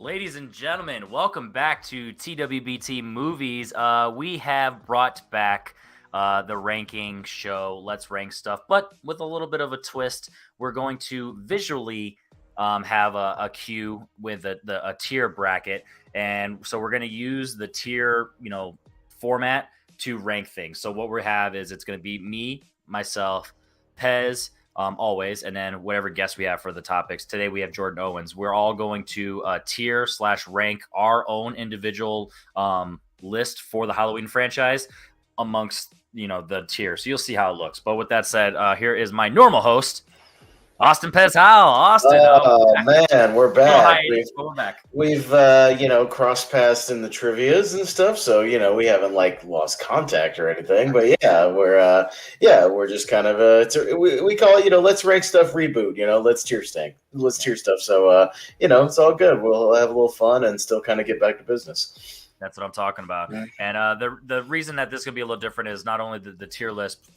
Ladies and gentlemen, welcome back to TWBT Movies. We have brought back the ranking show, Let's Rank Stuff, but with a little bit of a twist. We're going to visually have a queue with a tier bracket, and so we're going to use the tier, format to rank things. So what we have is it's going to be me, myself, Pez, always, and then whatever guests we have for the topics. Today we have Jordan Owens. We're all going to tier/rank our own individual list for the Halloween franchise amongst the tiers. So you'll see how it looks. But with that said, here is my normal host, Austin Pez. How Austin? Oh man, we're back. We're back. We've crossed paths in the trivias and stuff, so we haven't lost contact or anything. But we're just kind of we call it let's rank stuff reboot. Let's tier stuff. So it's all good. We'll have a little fun and still kind of get back to business. That's what I'm talking about. Yeah. And the reason that this could be a little different is not only the tier list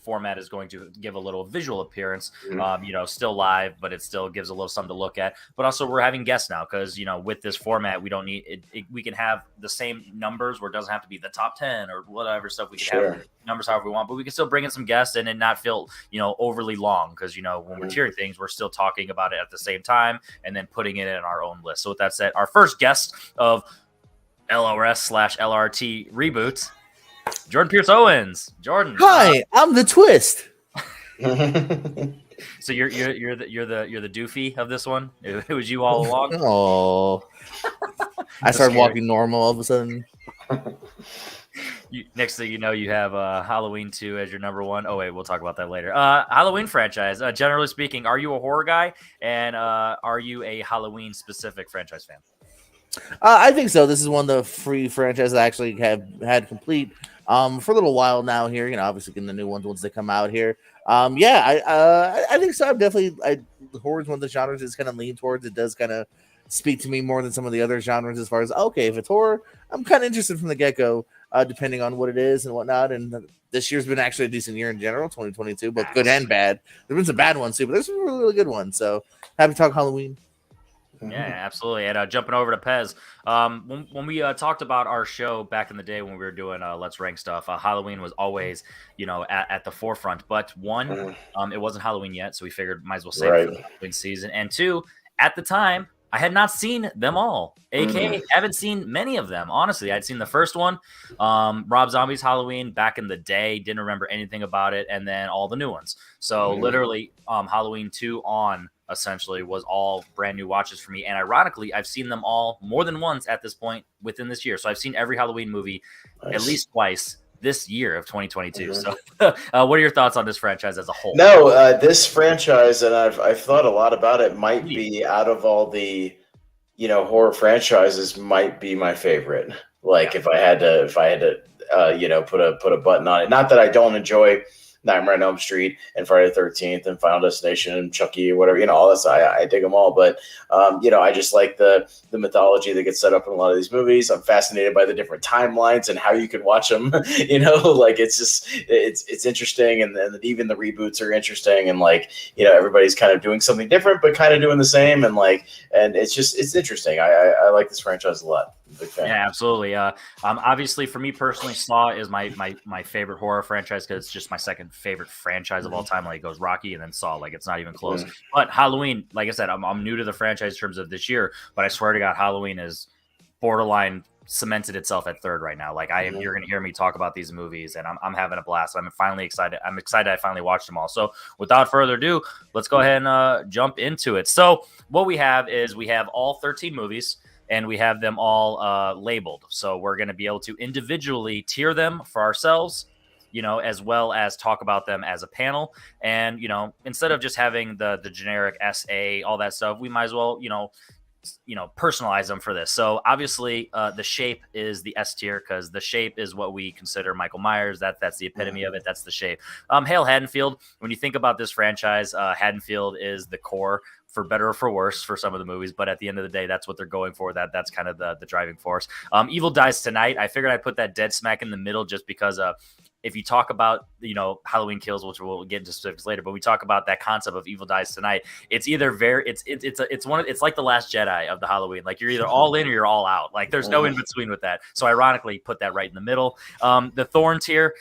format is going to give a little visual appearance, still live, but it still gives a little something to look at. But also we're having guests now because, with this format, we don't need it. We can have the same numbers where it doesn't have to be the top 10 or whatever stuff. We can have numbers however we want, but we can still bring in some guests and not feel, overly long because, when we're tiering things, we're still talking about it at the same time and then putting it in our own list. So with that said, our first guest of LRS/LRT reboot, Jordan Pierce Owens. Jordan, hi, I'm the twist. So you're the doofy of this one. It was you all along. Oh, I started walking normal all of a sudden. Next thing you know, you have Halloween 2 as your number one. Oh wait, we'll talk about that later. Halloween franchise. Generally speaking, are you a horror guy, and are you a Halloween specific franchise fan? I think so. This is one of the free franchises I actually have had complete for a little while now here. Obviously getting the new ones once they come out here. I think so. Horror is one of the genres that's kind of lean towards. It does kind of speak to me more than some of the other genres as far as, okay, if it's horror, I'm kind of interested from the get-go, depending on what it is and whatnot. And this year's been actually a decent year in general, 2022, both good and bad. There's been some bad ones too, but there's some really, really good ones. So happy to talk Halloween. Yeah, absolutely. And jumping over to Pez, when we talked about our show back in the day when we were doing Let's Rank stuff, Halloween was always, at the forefront. But one, it wasn't Halloween yet, so we figured might as well save it for the Halloween season. And two, at the time, I had not seen them all. AKA, haven't seen many of them. Honestly, I'd seen the first one, Rob Zombie's Halloween back in the day. Didn't remember anything about it, and then all the new ones. So literally, Halloween 2 on essentially was all brand new watches for me. And ironically, I've seen them all more than once at this point within this year. So I've seen every Halloween movie at least twice this year of 2022. So what are your thoughts on this franchise as a whole? No, this franchise, and I've thought a lot about it, might be out of all the horror franchises, might be my favorite. If I had to put a button on it, not that I don't enjoy Nightmare on Elm Street and Friday the 13th and Final Destination and Chucky, whatever, all this. I dig them all. But, I just like the mythology that gets set up in a lot of these movies. I'm fascinated by the different timelines and how you can watch them, it's just, it's interesting. And then even the reboots are interesting. And everybody's kind of doing something different, but kind of doing the same. And it's interesting. I like this franchise a lot. Big fan. Yeah, absolutely. Obviously for me personally, Saw is my favorite horror franchise because it's just my second favorite franchise of all time. It goes Rocky and then Saw. It's not even close. But Halloween, like I said, I'm new to the franchise in terms of this year, but I swear to God, Halloween is borderline cemented itself at third right now. You're going to hear me talk about these movies, and I'm having a blast. I'm finally excited. I'm excited I finally watched them all. So without further ado, let's go ahead and jump into it. So what we have is we have all 13 movies, and we have them all labeled. So we're going to be able to individually tier them for ourselves, as well as talk about them as a panel. And, instead of just having the generic SA, all that stuff, we might as well, personalize them for this. So obviously the shape is the S tier because the shape is what we consider Michael Myers. That's the epitome of it. That's the shape. Hale Haddonfield, when you think about this franchise, Haddonfield is the core, for better or for worse, for some of the movies. But at the end of the day, that's what they're going for. That's kind of the driving force. Evil Dies Tonight. I figured I'd put that dead smack in the middle just because if you talk about, Halloween Kills, which we'll get into specifics later, but we talk about that concept of Evil Dies Tonight. It's either it's like the Last Jedi of the Halloween. Like you're either all in or you're all out. Like there's no in between with that. So ironically, put that right in the middle. The Thorn tier,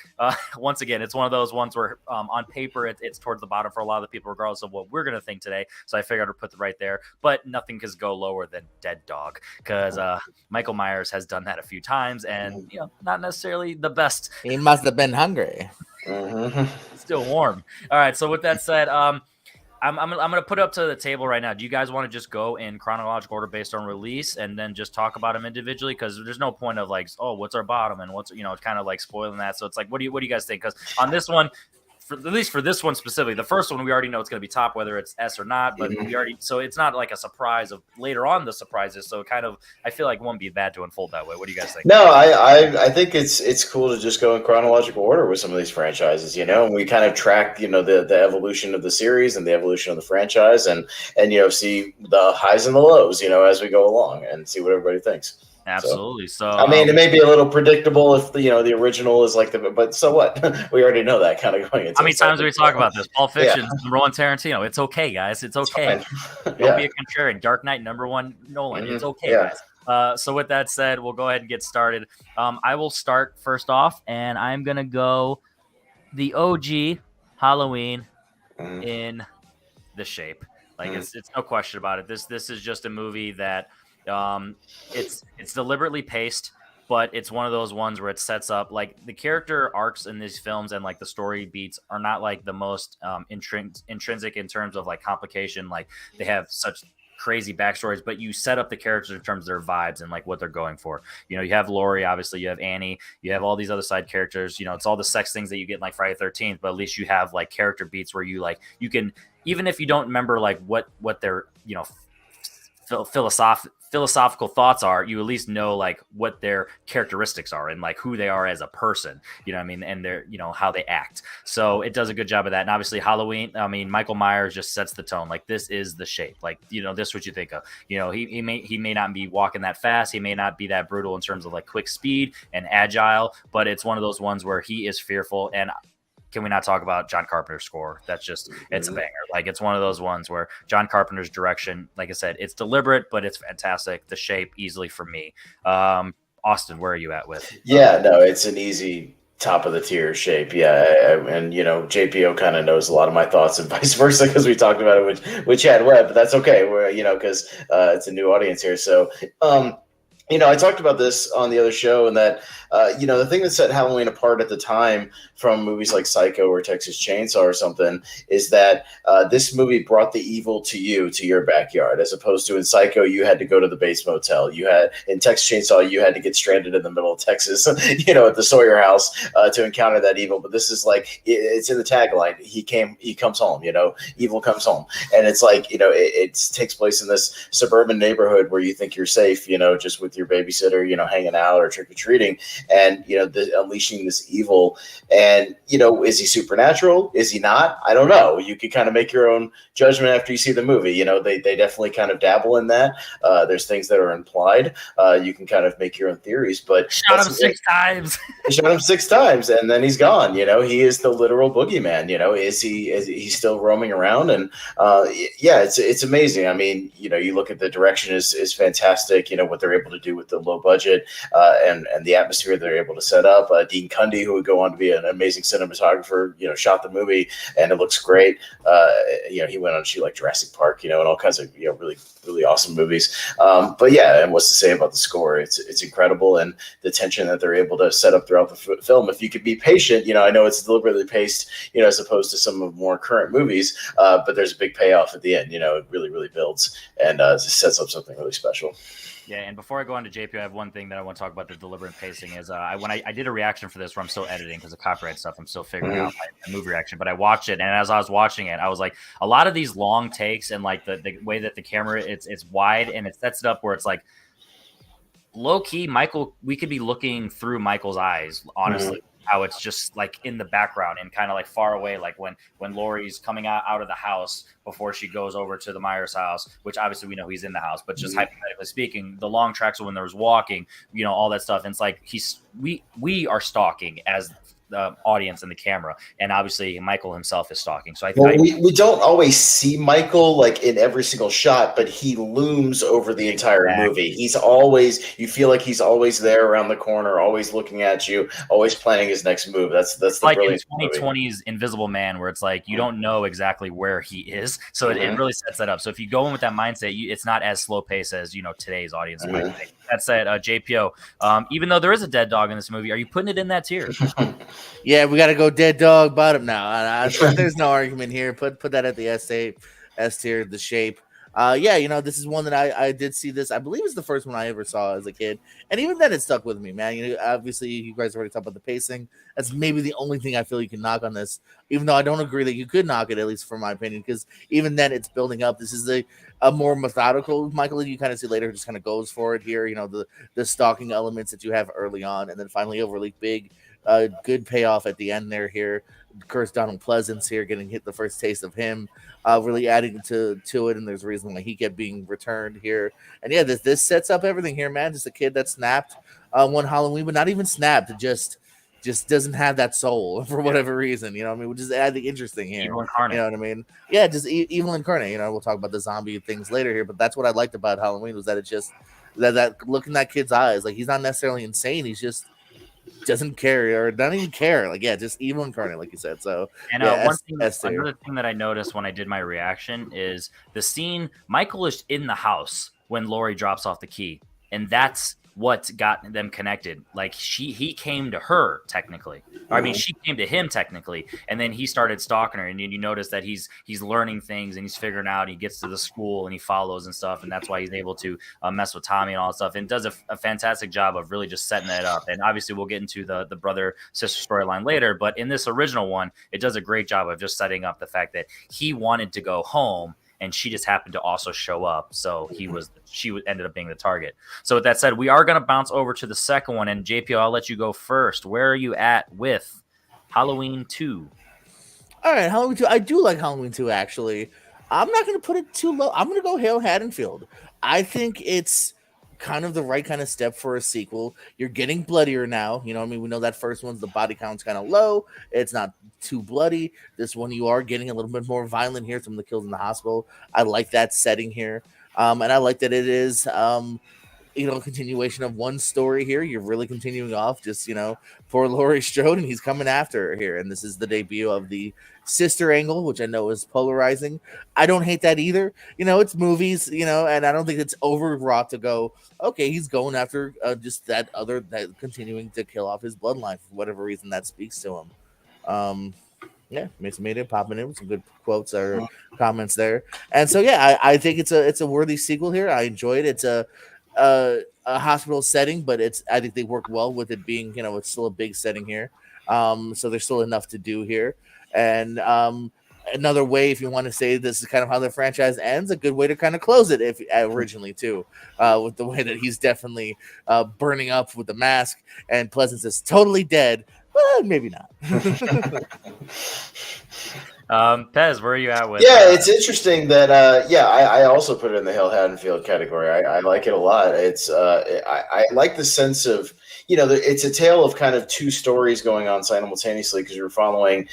once again, it's one of those ones where on paper it's towards the bottom for a lot of the people, regardless of what we're gonna think today. So I figured I'd put it right there. But nothing can go lower than Dead Dog, because Michael Myers has done that a few times, and not necessarily the best. He must have been hungry. Still warm. All right. So with that said, I'm gonna put it up to the table right now. Do you guys want to just go in chronological order based on release, and then just talk about them individually? Because there's no point of like, oh, what's our bottom and what's kind of like spoiling that. So it's like, what do you guys think? Because on this one, at least for this one specifically, the first one we already know it's going to be top, whether it's S or not. But so it's not like a surprise of later on the surprises. So kind of, I feel like it won't be bad to unfold that way. What do you guys think? No, I think it's cool to just go in chronological order with some of these franchises, and we kind of track the evolution of the series and the evolution of the franchise, and see the highs and the lows as we go along, and see what everybody thinks. Absolutely. So I mean, it may be a little predictable if the original is like but so what? We already know that kind of going into. How many times do we talk about this? Pulp Fiction, Roland Tarantino. It's okay, guys. It's okay. Don't be a contrarian. Dark Knight, #1 Nolan. It's okay, guys. So with that said, we'll go ahead and get started. I will start first off, and I'm gonna go the OG Halloween in The Shape. Like it's no question about it. This is just a movie that. It's deliberately paced, but it's one of those ones where it sets up like the character arcs in these films and like the story beats are not like the most intrinsic in terms of like complication. Like they have such crazy backstories, but you set up the characters in terms of their vibes and like what they're going for. You have Laurie, obviously, you have Annie, you have all these other side characters. It's all the sex things that you get in like Friday the 13th, but at least you have like character beats where you can, even if you don't remember like what their philosophical thoughts are, you at least know like what their characteristics are and like who they are as a person, and their, how they act. So it does a good job of that. And obviously Halloween, Michael Myers just sets the tone. Like this is The Shape. Like, this is what you think of. He may not be walking that fast. He may not be that brutal in terms of like quick speed and agile, but it's one of those ones where he is fearful. And can we not talk about John Carpenter's score? That's just, it's a banger. Like it's one of those ones where John Carpenter's direction, like I said, it's deliberate, but it's fantastic. The Shape easily for me. Austin, where are you at with? Yeah, no, it's an easy top of the tier Shape. Yeah. And, JPO kind of knows a lot of my thoughts and vice versa, because we talked about it with Chad Webb, but that's okay. We're, because it's a new audience here. So, I talked about this on the other show, and that, the thing that set Halloween apart at the time from movies like Psycho or Texas Chainsaw or something is that this movie brought the evil to your backyard, as opposed to in Psycho, you had to go to the base motel. In Texas Chainsaw, you had to get stranded in the middle of Texas, at the Sawyer house to encounter that evil. But this is like, it's in the tagline, he comes home, evil comes home. And it's like, it takes place in this suburban neighborhood where you think you're safe, just with your babysitter, hanging out or trick-or-treating, and unleashing this evil. And is he supernatural? Is he not? I don't know. You can kind of make your own judgment after you see the movie. They definitely kind of dabble in that. There's things that are implied. You can kind of make your own theories, but shot him 6 times. Shot him 6 times, and then he's gone. He is the literal boogeyman. Is he still roaming around? And it's amazing. You look at the direction is fantastic. What they're able to do with the low budget and the atmosphere they're able to set up. Dean Cundy, who would go on to be an amazing cinematographer, shot the movie and it looks great. He went on to shoot like Jurassic Park, and all kinds of really, really awesome movies. And what's to say about the score? It's incredible, and the tension that they're able to set up throughout the film. If you could be patient, I know it's deliberately paced, as opposed to some of more current movies, but there's a big payoff at the end. It really, really builds and sets up something really special. Yeah, and before I go on to JP, I have one thing that I want to talk about the deliberate pacing is when I did a reaction for this where I'm still editing because of copyright stuff, I'm still figuring out my movie reaction, but I watched it, and as I was watching it, I was like, a lot of these long takes and like the way that the camera, it's wide and it sets it up where it's like low key, Michael, we could be looking through Michael's eyes, honestly. How it's just like in the background and kind of like far away, like when Laurie's coming out of the house before she goes over to the Myers house, which obviously we know he's in the house, but just hypothetically speaking, the long tracks when there was walking, all that stuff. And it's like we are stalking as the audience and the camera, and obviously Michael himself is stalking. So we don't always see Michael like in every single shot, but he looms over the entire movie. He's always, you feel like he's always there around the corner, always looking at you, always planning his next move. That's the like in 2020's Invisible Man, where it's like you don't know exactly where he is, so it really sets that up. So if you go in with that mindset, it's not as slow paced as today's audience might think. That said, JPO, even though there is a dead dog in this movie, are you putting it in that tier? Yeah, we got to go dead dog bottom now. There's no argument here. Put that at the S tier, the shape. This is one that I did see this. I believe it's the first one I ever saw as a kid, and even then it stuck with me, man. Obviously, you guys already talked about the pacing. That's maybe the only thing I feel you can knock on this, even though I don't agree that you could knock it, at least from my opinion, because even then it's building up. This is a more methodical Michael that you kind of see later, just kind of goes for it here. The stalking elements that you have early on, and then finally a really big, good payoff at the end there here. Curse Donald Pleasance here getting hit the first taste of him, really adding to it, and there's a reason why he kept being returned here. And yeah, this sets up everything here, man. Just a kid that snapped one Halloween, but not even snapped, just doesn't have that soul for whatever reason, which is adding interesting here. Evil incarnate. You know what I mean? Yeah, just evil incarnate. We'll talk about the zombie things later here, but that's what I liked about Halloween, was that it just that look in that kid's eyes, like he's not necessarily insane, he's just doesn't care or doesn't even care. Like, yeah, just evil incarnate, like you said. So, and another thing that I noticed when I did my reaction is the scene. Michael is in the house when Laurie drops off the key, and that's what got them connected. Like he came to her technically. I mean, she came to him technically, and then he started stalking her. And you notice that he's learning things and he's figuring out. He gets to the school and he follows and stuff, and that's why he's able to mess with Tommy and all that stuff. And does a fantastic job of really just setting that up. And obviously, we'll get into the brother sister storyline later. But in this original one, it does a great job of just setting up the fact that he wanted to go home, and she just happened to also show up. So she ended up being the target. So with that said, we are going to bounce over to the second one. And JPO, I'll let you go first. Where are you at with Halloween 2? All right, Halloween 2. I do like Halloween 2, actually. I'm not going to put it too low. I'm going to go Hale Haddonfield. I think it's kind of the right kind of step for a sequel. You're getting bloodier now. We know that first one's the body count's kind of low. It's not too bloody. This one, you are getting a little bit more violent here. Some of the kills in the hospital. I like that setting here. And I like that it is, a continuation of one story here. You're really continuing off just, poor Laurie Strode, and he's coming after her here. And this is the debut of the sister angle, which I know is polarizing. I don't hate that either. It's movies, and I don't think it's overwrought to go, okay, he's going after just that continuing to kill off his bloodline for whatever reason that speaks to him. Yeah, made it popping in with some good quotes or comments there. And so, yeah, I think it's a worthy sequel here. I enjoy it. It's a hospital setting, but I think they work well with it being, it's still a big setting here. So there's still enough to do here. And another way, if you want to say this is kind of how the franchise ends, a good way to kind of close it, if originally too, with the way that he's definitely burning up with the mask, and Pleasance is totally dead. Well, maybe not. Pez, where are you at with? Yeah, it's interesting that. I also put it in the Hale Haddonfield category. I like it a lot. It's I like the sense of, it's a tale of kind of two stories going on simultaneously, because you're following,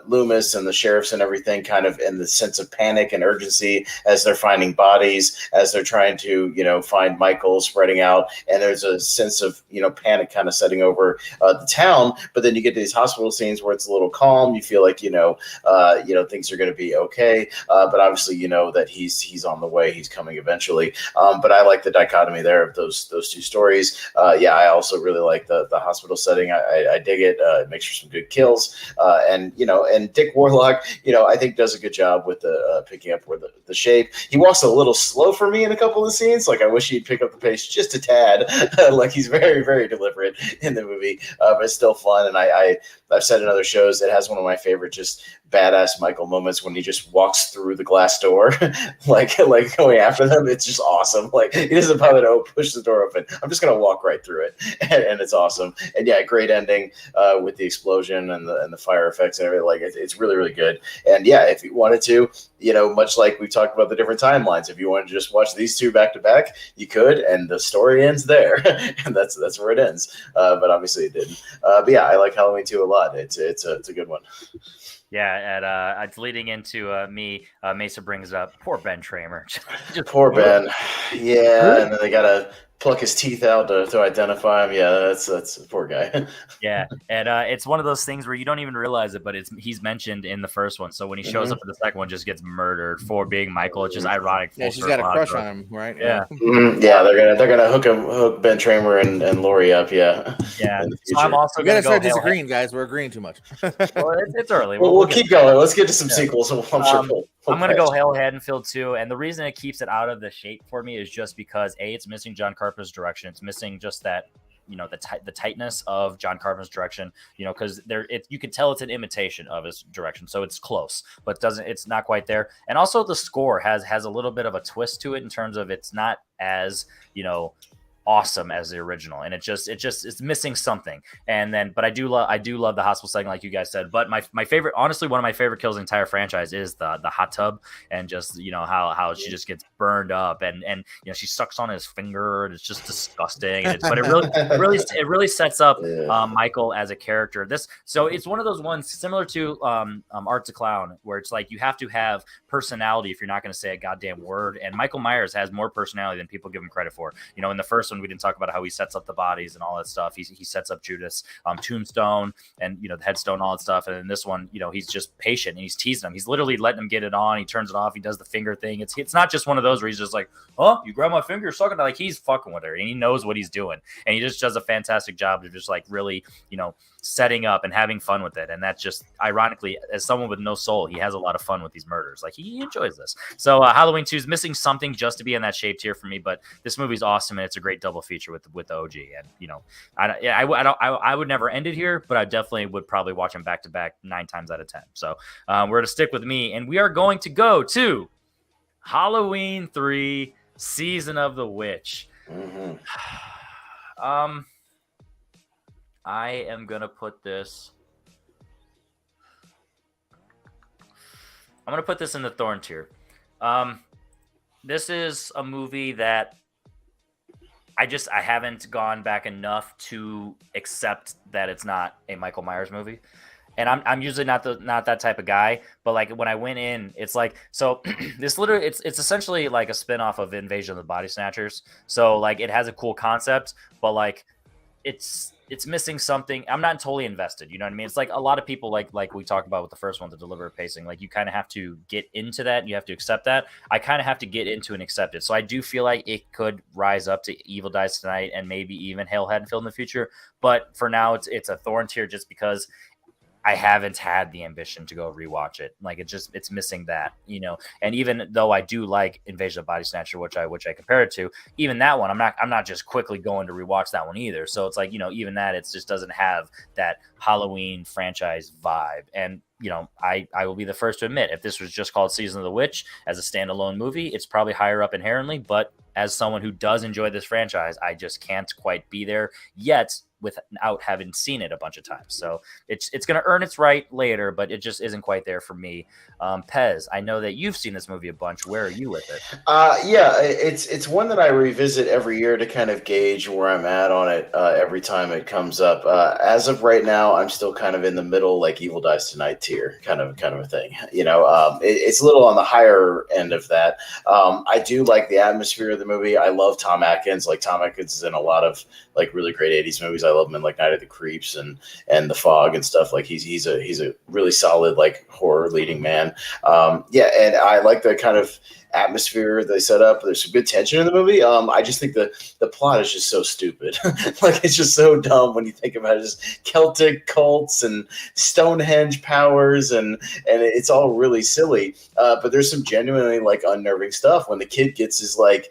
Loomis and the sheriffs and everything kind of in the sense of panic and urgency as they're finding bodies, as they're trying to, find Michael, spreading out. And there's a sense of, panic kind of setting over the town. But then you get these hospital scenes where it's a little calm. You feel like, things are going to be okay. But obviously, that he's on the way. He's coming eventually. But I like the dichotomy there of those two stories. I also really like the hospital setting. I dig it. It makes for some good kills. And Dick Warlock, I think does a good job with the picking up where the shape. He walks a little slow for me in a couple of scenes. Like, I wish he'd pick up the pace just a tad. Like, he's very, very deliberate in the movie, but it's still fun. And I I've said in other shows, it has one of my favorite just badass Michael moments when he just walks through the glass door, like going after them. It's just awesome. Like he doesn't bother to push the door open. I'm just gonna walk right through it, and it's awesome. And yeah, great ending with the explosion and the fire effects and everything. Like it's really really good. And yeah, if you wanted to, much like we talked about the different timelines, if you wanted to just watch these two back to back, you could, and the story ends there, and that's where it ends. But obviously it didn't. But yeah, I like Halloween 2 a lot. It's a good one. Yeah, it's leading into me. Mesa brings up poor Ben Tramer. Just poor Ben. Yeah, and then they gotta pluck his teeth out to identify him. Yeah, that's a poor guy. Yeah, and it's one of those things where you don't even realize it, but he's mentioned in the first one. So when he shows up in the second one, just gets murdered for being Michael. It's just ironic. Yeah, she's got a crush on him, right? Yeah, yeah. They're gonna hook Ben Tramer and Laurie up. Yeah, yeah. So I'm also gonna start disagreeing, guys. We're agreeing too much. Well, it's early. We'll keep going. Let's get to some sequels. I'm sure. I'm going to go Hale Haddonfield too. And the reason it keeps it out of the shape for me is just because it's missing John Carpenter's direction. It's missing just that, the tightness of John Carpenter's direction, because you can tell it's an imitation of his direction. So it's close, but it's not quite there. And also the score has a little bit of a twist to it in terms of it's not as, awesome as the original, and it's missing something. And then, but I do love the hospital setting, like you guys said. But my favorite, honestly, one of my favorite kills in the entire franchise is the hot tub, and just how she just gets burned up, and she sucks on his finger, and it's just disgusting. But it really sets up Michael as a character. So it's one of those ones similar to Art the Clown, where it's like you have to have personality if you're not going to say a goddamn word. And Michael Myers has more personality than people give him credit for. In the first one, we didn't talk about how he sets up the bodies and all that stuff. He sets up Judas, tombstone, and the headstone, all that stuff. And in this one, he's just patient and he's teasing him. He's literally letting him get it on. He turns it off. He does the finger thing. It's not just one of those where he's just like, oh, you grab my finger, you're sucking. Like he's fucking with her, and he knows what he's doing, and he just does a fantastic job of just like really, setting up and having fun with it. And that's just ironically, as someone with no soul, he has a lot of fun with these murders. Like he enjoys this. So Halloween 2 is missing something just to be in that shape tier for me, but this movie's awesome, and it's a great double feature with the OG. And I would never end it here, but I definitely would probably watch them back to back 9 times out of 10. So we're going to stick with me, and we are going to go to Halloween 3 Season of the Witch. Mm-hmm. I am going to put this. I'm going to put this in the Thorn tier. This is a movie that I haven't gone back enough to accept that it's not a Michael Myers movie. And I'm usually not that type of guy, but like when I went in, it's like, so this literally, it's essentially like a spinoff of Invasion of the Body Snatchers. So like it has a cool concept, but like it's missing something. I'm not totally invested. You know what I mean? It's like a lot of people, like we talked about with the first one, the deliberate pacing, like you kind of have to get into that. And you have to accept that. I kind of have to get into and accept it. So I do feel like it could rise up to Evil Dies Tonight and maybe even Hale Haddonfield in the future. But for now, it's a Thorn tier just because I haven't had the ambition to go rewatch it. Like it's missing that, And even though I do like Invasion of Body Snatcher, which I compare it to, even that one, I'm not just quickly going to rewatch that one either. So it's like, even that, it just doesn't have that Halloween franchise vibe. And I will be the first to admit, if this was just called Season of the Witch as a standalone movie, it's probably higher up inherently. But as someone who does enjoy this franchise, I just can't quite be there yet without having seen it a bunch of times. So it's going to earn its right later, but it just isn't quite there for me. Pez, I know that you've seen this movie a bunch. Where are you with it? Yeah, it's one that I revisit every year to kind of gauge where I'm at on it every time it comes up. As of right now, I'm still kind of in the middle, like Evil Dies Tonight tier, kind of a thing. It's a little on the higher end of that. I do like the atmosphere of the movie. I love Tom Atkins. Like Tom Atkins is in a lot of like really great 80s movies. I love him in like Night of the Creeps and The Fog and stuff. Like he's a really solid like horror leading man. And I like the kind of atmosphere they set up. There's some good tension in the movie. I just think the plot is just so stupid. Like it's just so dumb when you think about it. Just Celtic cults and Stonehenge powers and it's all really silly. But there's some genuinely like unnerving stuff when the kid gets his like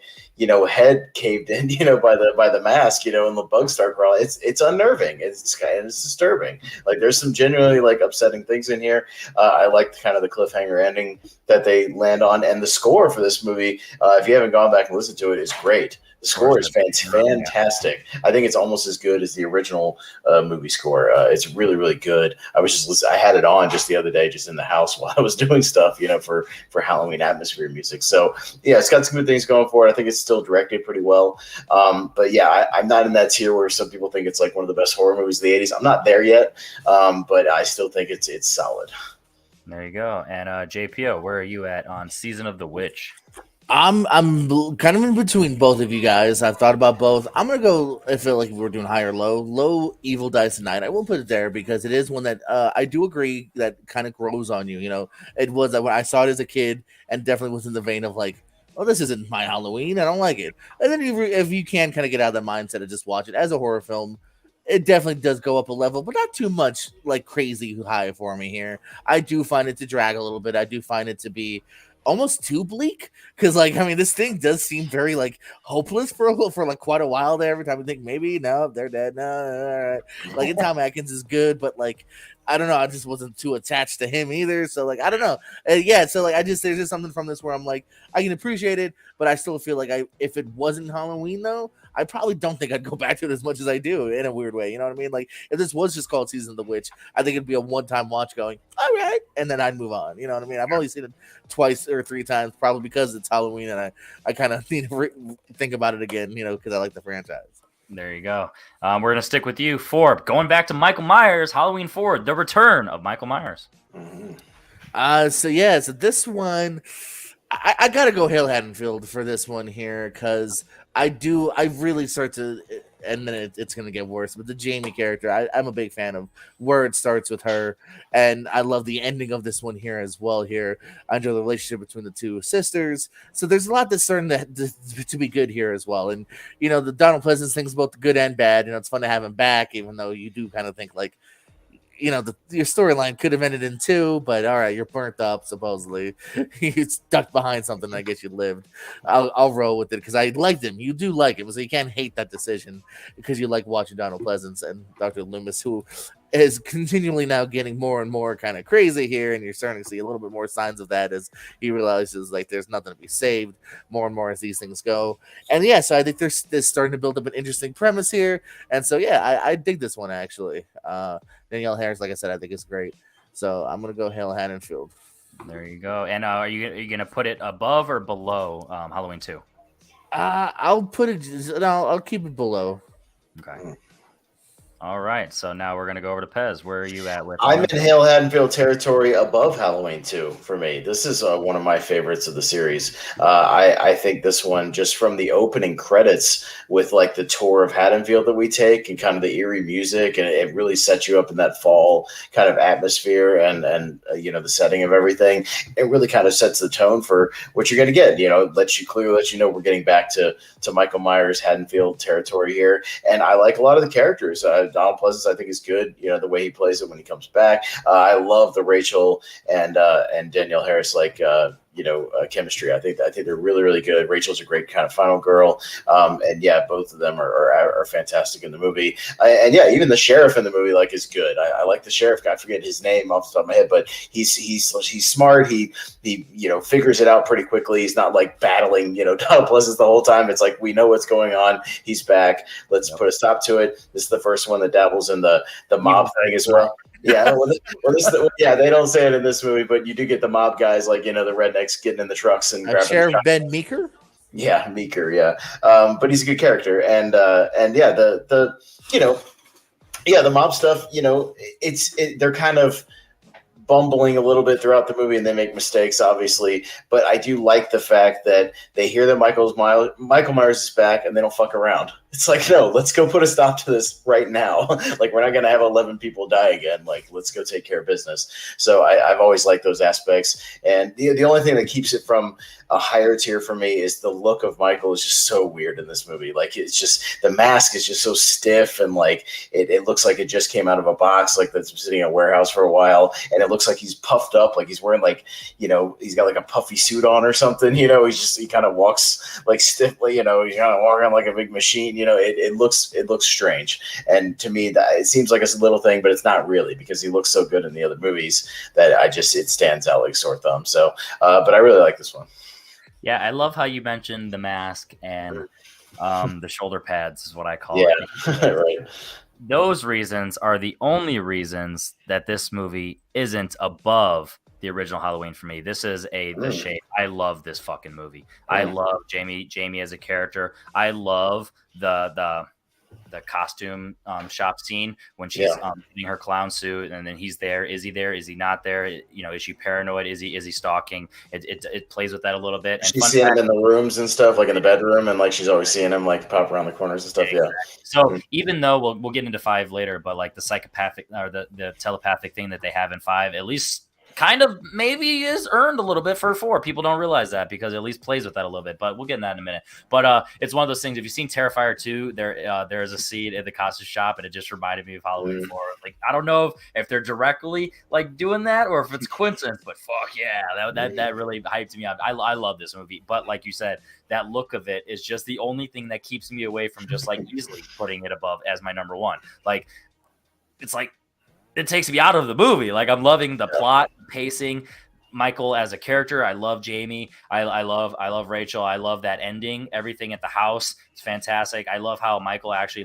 head caved in, by the mask, and the bugs start crawling. It's unnerving. It's disturbing. Like there's some genuinely like upsetting things in here. I liked kind of the cliffhanger ending that they land on, and the score for this movie, if you haven't gone back and listened to it, is great. The score is fantastic. I think it's almost as good as the original movie score. It's really, really good. I had it on just the other day, just in the house while I was doing stuff, for Halloween atmosphere music. So yeah, it's got some good things going for it. I think it's still directed pretty well. But yeah, I'm not in that tier where some people think it's like one of the best horror movies of the 80s. I'm not there yet, but I still think it's solid. There you go. And JPO, where are you at on Season of the Witch? I'm kind of in between both of you guys. I've thought about both. I'm gonna go. I feel like if we're doing high or low Evil Dies Tonight. I won't put it there because it is one that I do agree that kind of grows on you. It was when I saw it as a kid, and definitely was in the vein of like, oh, this isn't my Halloween. I don't like it. And then if you can kind of get out of that mindset and just watch it as a horror film, it definitely does go up a level, but not too much like crazy high for me here. I do find it to drag a little bit. I do find it to be almost too bleak because this thing does seem very like hopeless for like quite a while there. Every time I think maybe no, they're dead. No, all right. Like Tom Atkins is good, but like I don't know, I just wasn't too attached to him either. So like I don't know. So like there's just something from this where I'm like I can appreciate it, but I still feel like if it wasn't Halloween though, I probably don't think I'd go back to it as much as I do in a weird way. You know what I mean? Like if this was just called Season of the Witch, I think it'd be a one-time watch going, all right, and then I'd move on. You know what I mean? I've only seen it twice or three times, probably because it's Halloween, and I kind of need to think about it again, because I like the franchise. There you go. We're going to stick with you, Forb. Going back to Michael Myers, Halloween 4, The Return of Michael Myers. So this one, I got to go Hale Haddonfield for this one here because I really start to, and then it's going to get worse. But the Jamie character, I'm a big fan of where it starts with her. And I love the ending of this one here as well here. I enjoy the relationship between the two sisters. So there's a lot that's starting to be good here as well. And, the Donald Pleasence thing's both good and bad. It's fun to have him back, even though you do kind of think like, your storyline could have ended in 2, but all right, you're burnt up, supposedly. You stuck behind something, I guess you lived. I'll roll with it because I liked him. You do like him, so you can't hate that decision because you like watching Donald Pleasence and Dr. Loomis, who is continually now getting more and more kind of crazy here, and you're starting to see a little bit more signs of that as he realizes like there's nothing to be saved more and more as these things go. And so I think there's starting to build up an interesting premise here, and so I dig this one actually. Danielle Harris, like I said, I think is great, so I'm gonna go Hale Haddonfield. There you go. And are you gonna put it above or below Halloween 2? I'll put it. I'll keep it below. Okay. All right, so now we're going to go over to Pez. Where are you at with? I'm in Hale Haddonfield territory above Halloween 2 for me. This is one of my favorites of the series. I think this one, just from the opening credits with like the tour of Haddonfield that we take and kind of the eerie music, and it really sets you up in that fall kind of atmosphere and the setting of everything. It really kind of sets the tone for what you're going to get. Lets you know we're getting back to Michael Myers Haddonfield territory here, and I like a lot of the characters. Donald Pleasence, I think, is good. The way he plays it when he comes back. I love the Rachel and Danielle Harris chemistry. I think they're really, really good. Rachel's a great kind of final girl, and both of them are fantastic in the movie. Even the sheriff in the movie is good. I like the sheriff guy. I forget his name off the top of my head, but he's smart. He figures it out pretty quickly. He's not like battling Donald Pleasence the whole time. It's like we know what's going on. He's back. Let's put a stop to it. This is the first one that dabbles in the mob thing as well. Yeah, they don't say it in this movie, but you do get the mob guys the rednecks getting in the trucks and grabbing Sheriff Ben Meeker. Yeah, Meeker. Yeah, but he's a good character, and the mob stuff. They're kind of bumbling a little bit throughout the movie, and they make mistakes, obviously. But I do like the fact that they hear that Michael Myers is back, and they don't fuck around. It's like, no, let's go put a stop to this right now. We're not going to have 11 people die again. Let's go take care of business. So I've always liked those aspects. And the only thing that keeps it from a higher tier for me is the look of Michael is just so weird in this movie. It's just, the mask is just so stiff, and it looks like it just came out of a box, that's sitting in a warehouse for a while. And it looks like he's puffed up, like he's wearing like, he's got like a puffy suit on or something. He kind of walks like stiffly. He's kind of walking like a big machine. It looks strange. And to me, that it seems like it's a little thing, but it's not really, because he looks so good in the other movies that it stands out like sore thumb. So, but I really like this one. Yeah, I love how you mentioned the mask and the shoulder pads is what I call it. Yeah, right. Those reasons are the only reasons that this movie isn't above the original Halloween for me. This is the shade. I love this fucking movie. I love Jamie as a character. I love the costume shop scene when she's in her clown suit, and then he's there. Is he there? Is he not there? Is she paranoid? Is he stalking? It plays with that a little bit. And she's seeing him in the rooms and stuff, like in the bedroom, and like she's always seeing him like pop around the corners and stuff. Yeah. So even though we'll get into 5 later, but like the psychopathic or the telepathic thing that they have in 5, at least kind of maybe is earned a little bit for 4. People don't realize that because it at least plays with that a little bit, but we'll get in that in a minute. But it's one of those things. If you've seen Terrifier 2, there's a scene in the costume shop, and it just reminded me of Halloween 4. Like, I don't know if they're directly like doing that or if it's coincidence, but fuck yeah, that really hyped me up. I love this movie, but like you said, that look of it is just the only thing that keeps me away from just like easily putting it above as my number 1. Like, it's like, it takes me out of the movie. Like, I'm loving the plot, pacing, Michael as a character. I love Jamie. I love Rachel. I love that ending. Everything at the house is fantastic. I love how Michael actually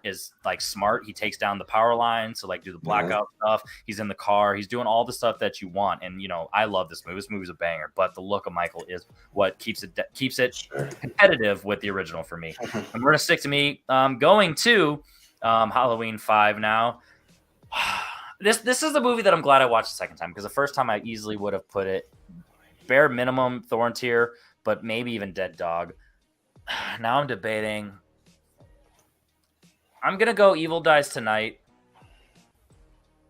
is like smart. He takes down the power line to like do the blackout stuff. He's in the car. He's doing all the stuff that you want. And I love this movie. This movie's a banger. But the look of Michael is what keeps it competitive with the original for me. And we're gonna stick to me. Going to Halloween 5 now. This is the movie that I'm glad I watched the second time, because the first time I easily would have put it bare minimum Thorn tier, but maybe even Dead Dog. Now I'm debating. I'm gonna go Evil Dies Tonight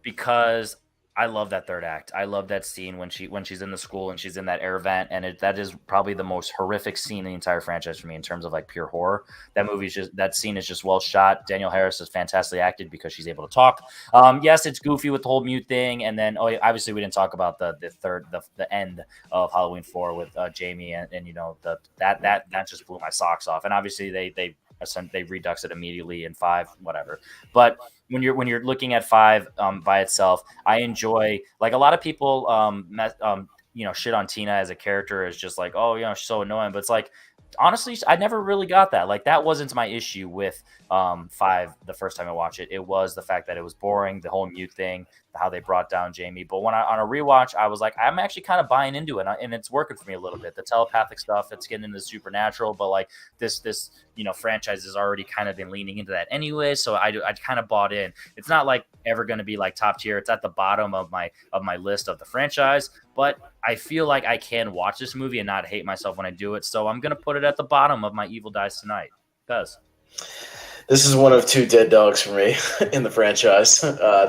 because I love that third act. I love that scene when she's in the school and she's in that air vent, and that is probably the most horrific scene in the entire franchise for me in terms of like pure horror. That scene is just well shot. Danielle Harris is fantastically acted because she's able to talk. Yes, it's goofy with the whole mute thing, and then obviously we didn't talk about the end of Halloween 4 with Jamie and that just blew my socks off. And obviously they redux it immediately in 5, whatever. But when you're looking at 5 by itself, I enjoy, like, a lot of people shit on Tina as a character as just like, she's so annoying, but it's like, honestly, I never really got that. Like, that wasn't my issue with 5 the first time I watched it. It was the fact that it was boring, the whole mute thing, how they brought down Jamie. But when on a rewatch, I was like, I'm actually kind of buying into it, and it's working for me a little bit. The telepathic stuff, it's getting into the supernatural, but like this franchise has already kind of been leaning into that anyway. So I kind of bought in. It's not like ever going to be like top tier. It's at the bottom of my list of the franchise, but I feel like I can watch this movie and not hate myself when I do it. So I'm going to put it at the bottom of my Evil Dies Tonight. Because this is one of 2 dead dogs for me in the franchise.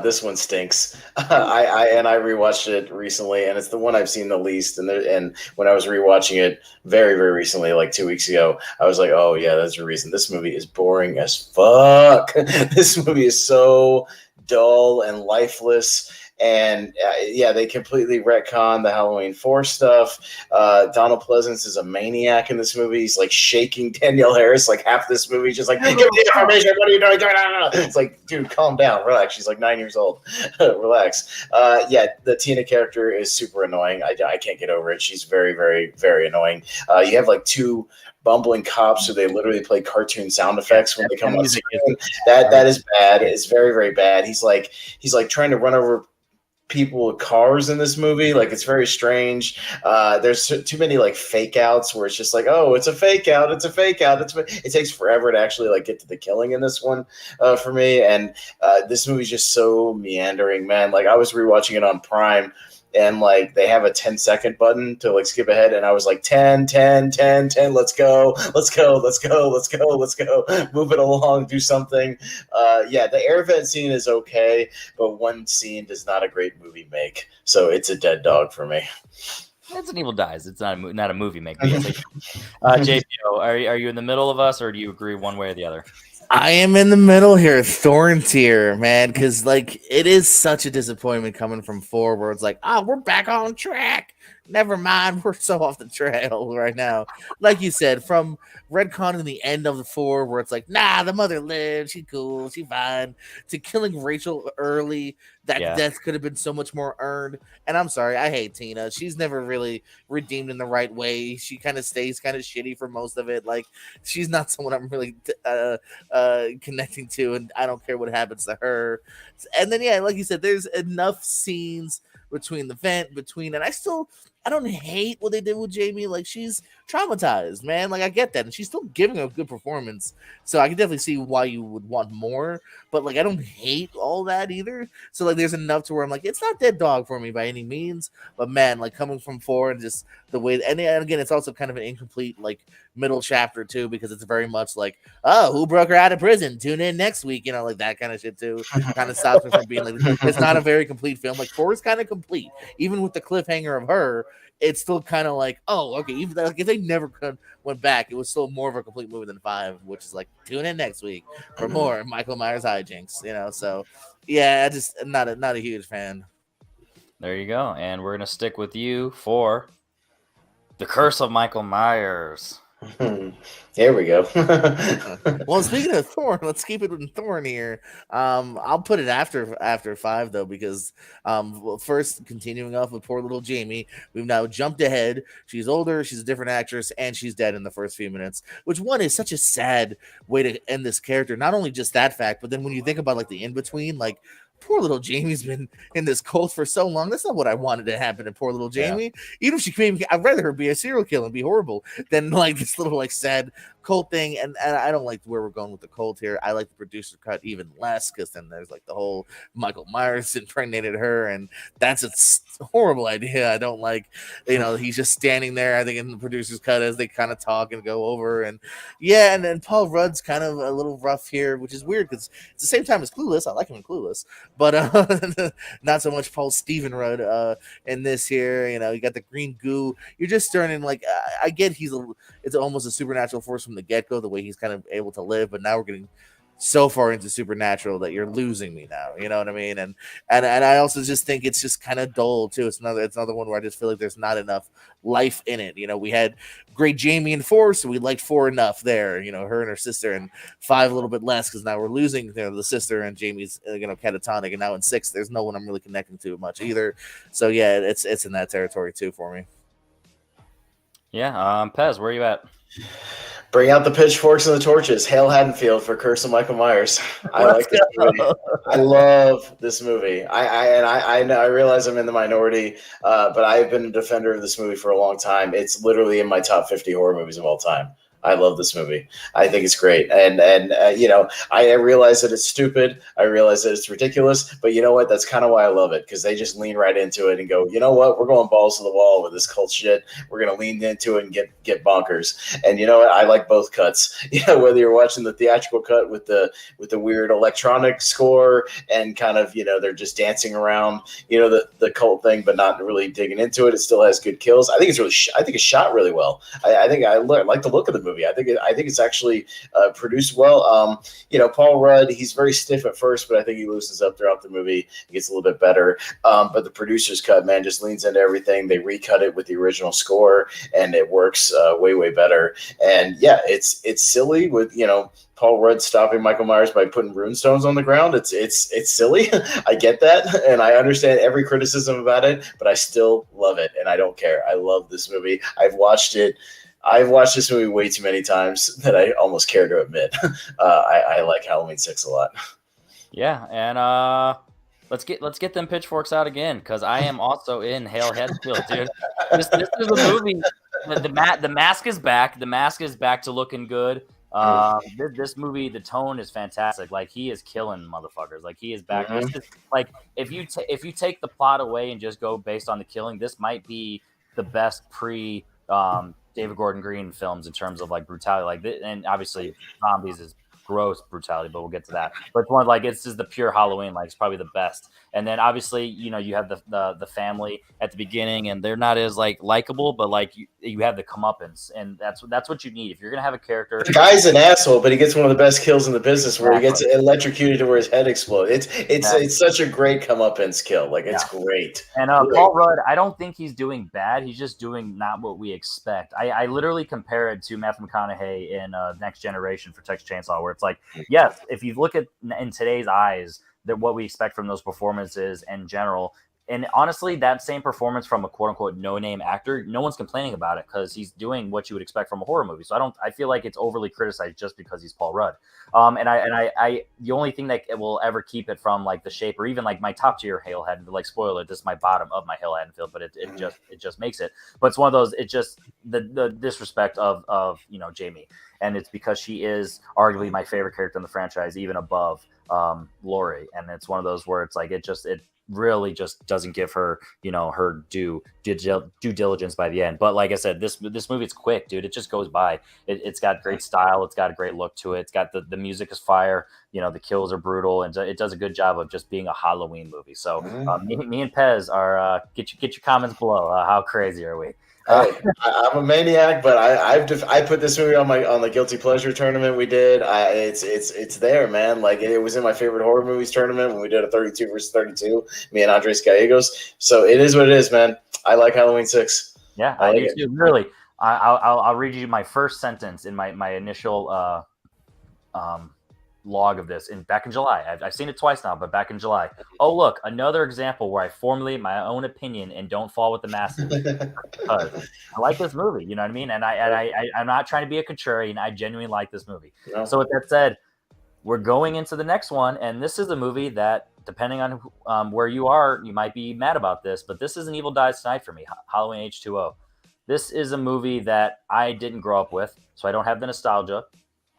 This one stinks. I rewatched it recently, and it's the one I've seen the least. And when I was rewatching it very, very recently, like 2 weeks ago, I was like, oh yeah, that's the reason. This movie is boring as fuck. This movie is so dull and lifeless. And they completely retcon the Halloween 4 stuff. Donald Pleasance is a maniac in this movie. He's like shaking Danielle Harris like half this movie, just like, give me the information. What are you doing? It's like, dude, calm down, relax. She's like 9 years old. Relax. The Tina character is super annoying. I can't get over it. She's very, very, very annoying. You have like 2 bumbling cops who they literally play cartoon sound effects when they come on screen. That is bad. It's very, very bad. He's like trying to run over people with cars in this movie. Like, it's very strange. There's too many like fake outs where it's just like, oh, it's a fake out. It takes forever to actually like get to the killing in this one for me. And this movie's just so meandering, man. Like, I was rewatching it on Prime, and like they have a 10-second button to like skip ahead, and I was like 10, let's go, move it along, do something. The air vent scene is okay, but one scene does not a great movie make, so it's a dead dog for me. It's an Evil Dies. It's not a movie make. JPO, are you in the middle of us, or do you agree one way or the other? I am in the middle here, Thorn tier, man, because like it is such a disappointment coming from 4, where it's like, oh, we're back on track. Never mind, we're so off the trail right now. Like you said, from retconning the end of the 4, where it's like, nah, the mother lived, she cool, she fine, to killing Rachel early. That death could have been so much more earned. And I'm sorry, I hate Tina. She's never really redeemed in the right way. She kind of stays kind of shitty for most of it. Like, she's not someone I'm really connecting to, and I don't care what happens to her. And then yeah, like you said, there's enough scenes between the vent, and I don't hate what they did with Jamie. Like, she's traumatized, man. Like, I get that, and she's still giving a good performance, so I can definitely see why you would want more. But like, I don't hate all that either. So like, there's enough to where I'm like, it's not dead dog for me by any means. But man, like, coming from 4 and just the way, and again, it's also kind of an incomplete like middle chapter too, because it's very much like, oh, who broke her out of prison? Tune in next week, like that kind of shit too. Kind of stops me from being like, it's not a very complete film. Like 4 is kind of complete, even with the cliffhanger of her. It's still kind of like, oh, okay. Even like, if they never went back, it was still more of a complete movie than 5, which is like, tune in next week for more Michael Myers hijinks. So yeah, I just not a huge fan. There you go, and we're gonna stick with you for The Curse of Michael Myers. Here we go. Well, speaking of Thorn, let's keep it in Thorn here. I'll put it after 5 though, because first, continuing off with poor little Jamie, we've now jumped ahead. She's older, she's a different actress, and she's dead in the first few minutes, which one is such a sad way to end this character. Not only just that fact, but then when you think about like the in between, like, poor little Jamie's been in this cult for so long. That's not what I wanted to happen to poor little Jamie. Yeah. Even if she came, I'd rather her be a serial killer and be horrible than like this little like sad cult thing. And I don't like where we're going with the cult here. I like the producer cut even less, because then there's like the whole Michael Myers impregnated her, and that's a horrible idea. I don't like, he's just standing there, I think, in the producer's cut as they kind of talk and go over. And yeah, and then Paul Rudd's kind of a little rough here, which is weird because it's the same time as Clueless. I like him in Clueless, but not so much Paul Stephen Rudd in this here. You got the green goo. You're just turning like, I get it's almost a supernatural force from the get-go, the way he's kind of able to live, but now we're getting so far into supernatural that you're losing me now. You know what I mean? And I also just think it's just kind of dull too. It's another one where I just feel like there's not enough life in it. We had great Jamie in 4, so we liked 4 enough there. Her and her sister, and 5 a little bit less, because now we're losing the sister, and Jamie's catatonic, and now in 6 there's no one I'm really connecting to much either. So yeah, it's in that territory too for me. Yeah, Pez, where are you at? Bring out the pitchforks and the torches. Hail Haddonfield for Curse of Michael Myers. I like this movie. I love this movie. I realize I'm in the minority, but I've been a defender of this movie for a long time. It's literally in my top 50 horror movies of all time. I love this movie. I think it's great. And I realize that it's stupid. I realize that it's ridiculous. But you know what? That's kind of why I love it, because they just lean right into it and go, you know what? We're going balls to the wall with this cult shit. We're going to lean into it and get bonkers. And you know what? I like both cuts. Whether you're watching the theatrical cut with the weird electronic score and kind of, they're just dancing around, the cult thing, but not really digging into it. It still has good kills. I think it's shot really well. I think I like the look of the movie. I think it's actually produced well. Paul Rudd, he's very stiff at first, but I think he loosens up throughout the movie. It gets a little bit better. But the producer's cut, man, just leans into everything. They recut it with the original score, and it works way, way better. And yeah, it's silly with Paul Rudd stopping Michael Myers by putting runestones on the ground. It's silly. I get that, and I understand every criticism about it, but I still love it, and I don't care. I love this movie. I've watched this movie way too many times that I almost care to admit. I like Halloween 6 a lot. Yeah, and let's get them pitchforks out again, because I am also in Hail Haddonfield, dude. This is a movie. The mask is back. The mask is back to looking good. This movie, the tone is fantastic. Like, he is killing motherfuckers. Like, he is back. Mm-hmm. This is, like, if you take the plot away and just go based on the killing, this might be the best David Gordon Green films in terms of like brutality, and obviously zombies is gross brutality, but we'll get to that. But it's one like it's just the pure Halloween, like it's probably the best. And then obviously, you know, you have the family at the beginning, and they're not as like likable, but like you have the comeuppance, and that's what you need if you're gonna have a character. The guy's an asshole, but he gets one of the best kills in the business, where he gets electrocuted to where his head explodes. It's such a great comeuppance kill. Like it's great. And Paul Rudd, I don't think he's doing bad. He's just doing not what we expect. I literally compare it to Matthew McConaughey in Next Generation for Texas Chainsaw, where it's like, yes, if you look at in today's eyes, that what we expect from those performances in general. And honestly, that same performance from a quote unquote no-name actor, no one's complaining about it because he's doing what you would expect from a horror movie. So I feel like it's overly criticized just because he's Paul Rudd. And I the only thing that will ever keep it from like the shape or even like my top tier Hale Haddonfield, like spoiler, this is my bottom of my Hale Haddonfield, but it just makes it. But it's one of those, it just the disrespect of you know, Jamie. And it's because she is arguably my favorite character in the franchise, even above Laurie. And it's one of those where it's like it really just doesn't give her, you know, her due diligence by the end. But like I said, this movie, it's quick, dude. It just goes by. It's got great style. It's got a great look to it. It's got the music is fire. You know, the kills are brutal, and it does a good job of just being a Halloween movie. So me and Pez are get your comments below. How crazy are we? I'm a maniac, but I put this movie on the guilty pleasure tournament we did. It's there, man. Like it was in my favorite horror movies tournament when we did a 32 versus 32. Me and Andres Gallegos. So it is what it is, man. I like Halloween 6. Yeah, I do too. Really, I'll read you my first sentence in my initial log of this back in July. I've seen it twice now, but back in July. Oh, look, another example where I formulate my own opinion and don't fall with the masses. Because I like this movie, you know what I mean? And I'm not trying to be a contrarian. I genuinely like this movie. No. So with that said, we're going into the next one, and this is a movie that, depending on where you are, you might be mad about this, but this is An Evil Dies Tonight for me, Halloween H2O. This is a movie that I didn't grow up with, so I don't have the nostalgia.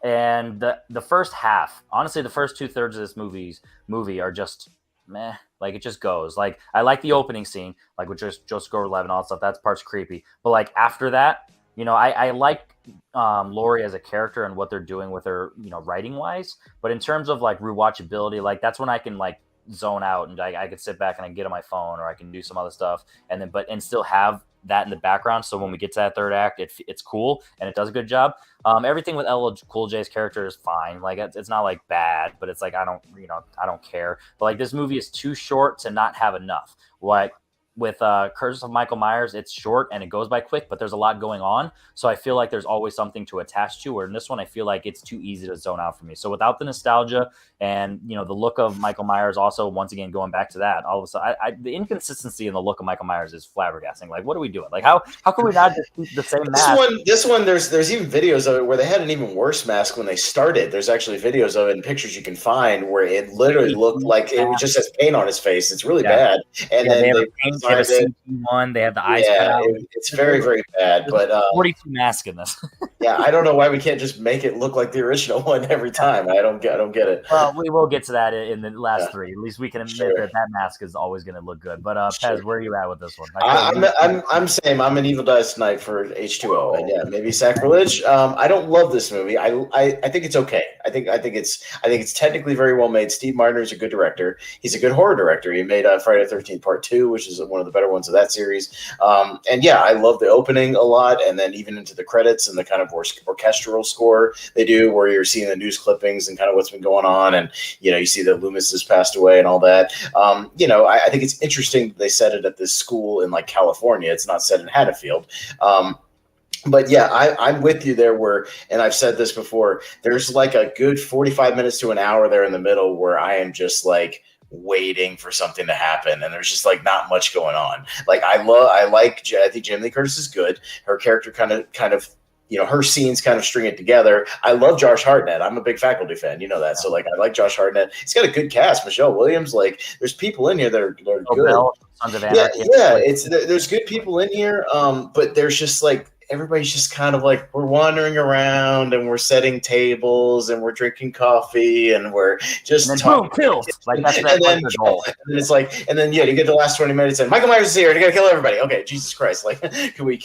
And the first half, honestly, the first 2/3 of this movie are just meh. Like it just goes. Like I like the opening scene, like with just Joseph Gordon-Levitt and all that stuff. That part's creepy. But like after that, you know, I like Laurie as a character and what they're doing with her, you know, writing wise. But in terms of like rewatchability, like that's when I can like zone out and I could sit back and I can get on my phone or I can do some other stuff and still have that in the background. So when we get to that third act, it's cool and it does a good job. Everything with LL Cool J's character is fine. Like it's not like bad, but it's like I don't care. But like this movie is too short to not have enough. Like with Curse of Michael Myers, it's short and it goes by quick, but there's a lot going on. So I feel like there's always something to attach to. Where in this one, I feel like it's too easy to zone out for me. So without the nostalgia and, you know, the look of Michael Myers, also once again going back to that, all of a sudden, the inconsistency in the look of Michael Myers is flabbergasting. Like, what are we doing? Like, how can we not just keep the same mask? This one, there's even videos of it where they had an even worse mask when they started. There's actually videos of it and pictures you can find where it literally looked like it just has paint on his face. It's really bad. And then they have a one. They have the eyes cut out. It's very, very bad. But 42 masks in this. Yeah, I don't know why we can't just make it look like the original one every time. I don't get it. Well, we will get to that in the last three. At least we can admit that mask is always going to look good. But Pez, where are you at with this one? I'm saying I'm An Evil Dies Tonight for H2O. And yeah, maybe sacrilege. I don't love this movie. I think it's okay. I think it's technically very well made. Steve Martin is a good director. He's a good horror director. He made Friday the 13th Part 2, which is one of the better ones of that series. And yeah, I love the opening a lot, and then even into the credits and the kind of orchestral score they do, where you're seeing the news clippings and kind of what's been going on, and you know, you see that Loomis has passed away and all that. You know, I think it's interesting they set it at this school in like California. It's not set in Haddonfield. But yeah, I'm with you there and I've said this before, there's like a good 45 minutes to an hour there in the middle where I am just like waiting for something to happen, and there's just like not much going on. Like I think Jamie Lee Curtis is good. Her character kind of, you know, her scenes kind of string it together. I love Josh Hartnett. I'm a big Faculty fan, you know that. So like I like Josh Hartnett. He's got a good cast. Michelle Williams, like there's people in here that are good. Bell, Sons of Anarchy. Yeah, there's good people in here. But there's just like everybody's just kind of like we're wandering around and we're setting tables and we're drinking coffee and we're just and then boom, kills. Like that's the goal. And then it's like, and then you get the last 20 minutes and Michael Myers is here and you gotta kill everybody. Okay, Jesus Christ! Like, can we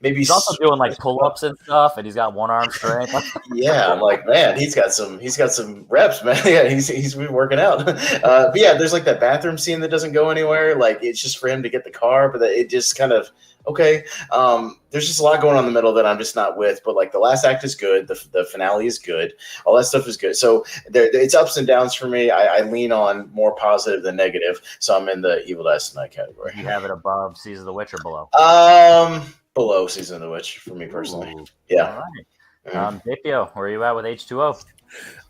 maybe? He's also doing like pull-ups and stuff, and he's got one arm strength. Yeah, I'm like, man, he's got some reps, man. Yeah, he's been working out. But yeah, there's like that bathroom scene that doesn't go anywhere. Like it's just for him to get the car, but it just kind of okay. There's just a lot going on in the middle that I'm just not with. But like the last act is good, the finale is good, all that stuff is good. So it's ups and downs for me. I lean on more positive than negative. So I'm in the Evil Dies Tonight category. You have it above Season of the Witch or below? Below Season of the Witch for me personally. Ooh. Yeah. All right. JPO, where are you at with H2O?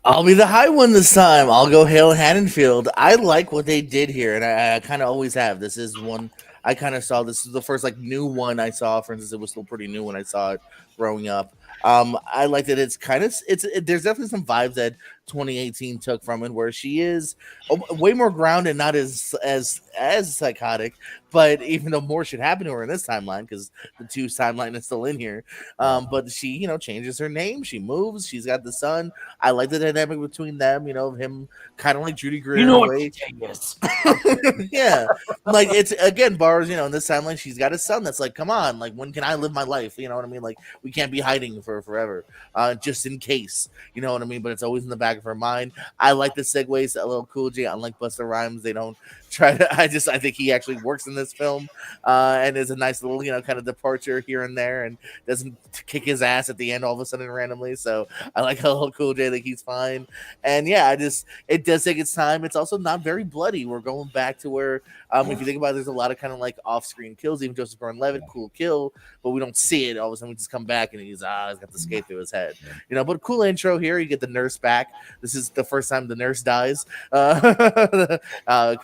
I'll be the high one this time. I'll go Hale Haddonfield. I like what they did here, and I kind of always have. This is one I kind of saw. This is the first like new one I saw. For instance, it was still pretty new when I saw it growing up. I like that it's kind of there's definitely some vibes that 2018 took from it, where she is way more grounded, not as psychotic, but even though more should happen to her in this timeline because the two timeline is still in here. But she, changes her name, she moves, she's got the son. I like the dynamic between them, him kind of like Judy Greer. You know what is. Yeah, like it's again bars. In this timeline, she's got a son that's like, come on, like when can I live my life? You know what I mean? Like we can't be hiding for forever, just in case. You know what I mean? But it's always in the back of her mind. I like the segues. A little Cool J, unlike Busta Rhymes, they don't try to. I think he actually works in this film, and is a nice little kind of departure here and there, and doesn't kick his ass at the end all of a sudden randomly. So I like a little Cool J. I think he's fine, and yeah, it does take its time. It's also not very bloody. We're going back to where if you think about it, there's a lot of kind of like off-screen kills. Even Joseph Gordon-Levitt, cool kill, but we don't see it. All of a sudden, we just come back and he's got the skate through his head. But cool intro here. You get the nurse back. This is the first time the nurse dies, because